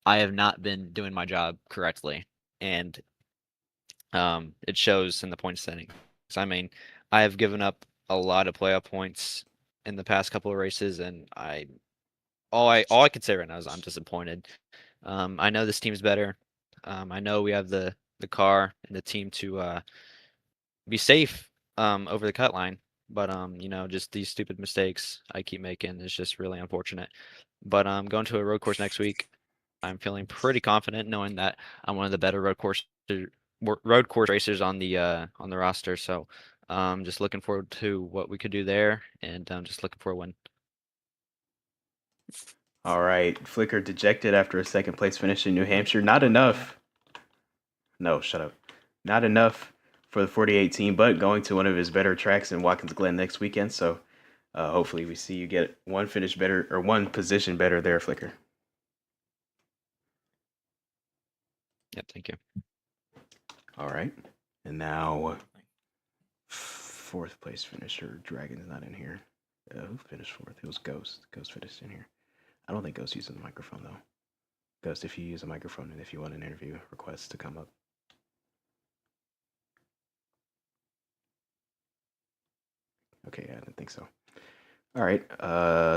I have not been doing my job correctly, and it shows in the point standings. I mean, I have given up a lot of playoff points in the past couple of races, and all I could say right now is I'm disappointed. I know this team's better. I know we have the car and the team to be safe over the cut line, but you know, just these stupid mistakes I keep making is just really unfortunate. But going to a road course next week, I'm feeling pretty confident knowing that I'm one of the better road course racers on the roster. So just looking forward to what we could do there, and just looking for a win. All right, Flicker dejected after a second place finish in New Hampshire. Not enough. No, shut up. Not enough for the 48 team, but going to one of his better tracks in Watkins Glen next weekend. So hopefully we see you get one finish better, or one position better there, Flicker. Yep, thank you. All right. And now, 4th place finisher. Dragon's not in here. Who finished 4th? It was Ghost. Ghost finished in here. I don't think Ghost uses the microphone, though. Ghost, if you use a microphone and if you want an interview request to come up. Okay, I didn't think so. All right.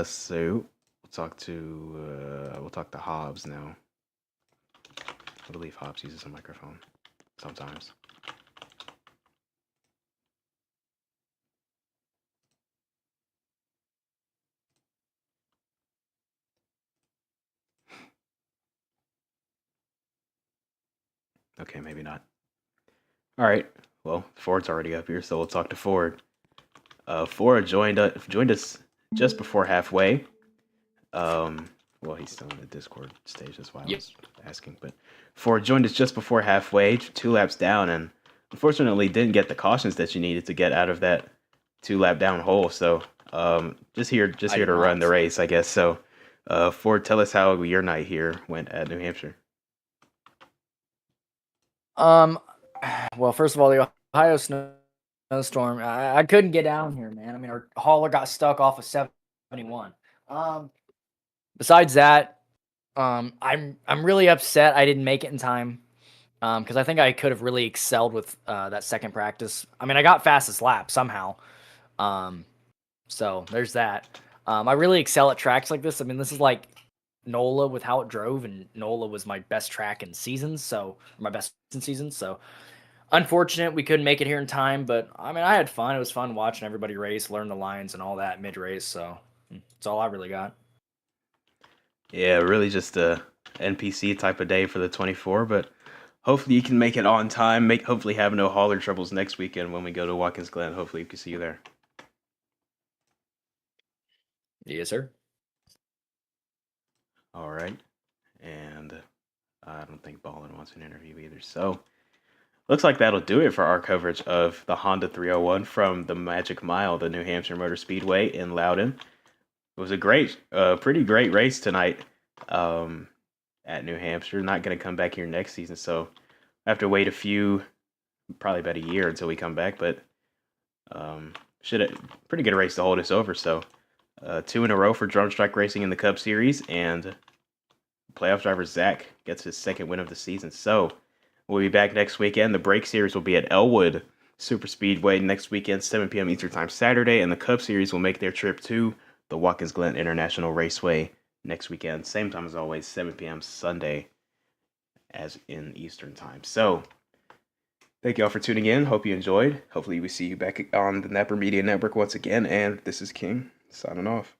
So we'll talk to Hobbs now. I believe Hobbs uses a microphone sometimes. Okay, maybe not. All right. Well, Ford's already up here, so we'll talk to Ford. Ford joined us just before halfway. Well, he's still in the Discord stage. That's why I was asking. But Ford joined us just before halfway, 2 laps down, and unfortunately didn't get the cautions that you needed to get out of that 2-lap down hole. So just here to run the race, I guess. So Ford, tell us how your night here went at New Hampshire. Well, first of all, the Ohio snowstorm, I couldn't get down here, man. I mean, our hauler got stuck off of 71. Besides that, I'm really upset I didn't make it in time, because I think I could have really excelled with that second practice. I mean, I got fastest lap somehow, so there's that. I really excel at tracks like this. I mean, this is like NOLA with how it drove, and NOLA was my best track in seasons, so my best in seasons. So unfortunate we couldn't make it here in time, but I mean, I had fun. It was fun watching everybody race, learn the lines and all that mid race. So that's all I really got. Yeah, really just a NPC type of day for the 24, but hopefully you can make it on time. Hopefully have no hauler troubles next weekend when we go to Watkins Glen. Hopefully we can see you there. Yes, sir. All right. And I don't think Ballin wants an interview either. So looks like that'll do it for our coverage of the Honda 301 from the Magic Mile, the New Hampshire Motor Speedway in Loudon. It was a pretty great race tonight at New Hampshire. Not going to come back here next season, so I have to wait probably about a year until we come back. But pretty good race to hold us over. So 2 in a row for Drum Strike Racing in the Cup Series, and playoff driver Zach gets his second win of the season. So we'll be back next weekend. The Break Series will be at Elwood Super Speedway next weekend, 7 p.m. Eastern Time Saturday, and the Cup Series will make their trip to the Watkins Glen International Raceway next weekend, same time as always, 7 p.m. Sunday as in Eastern Time. So thank you all for tuning in. Hope you enjoyed. Hopefully we see you back on the NAPA Media Network once again, and this is King signing off.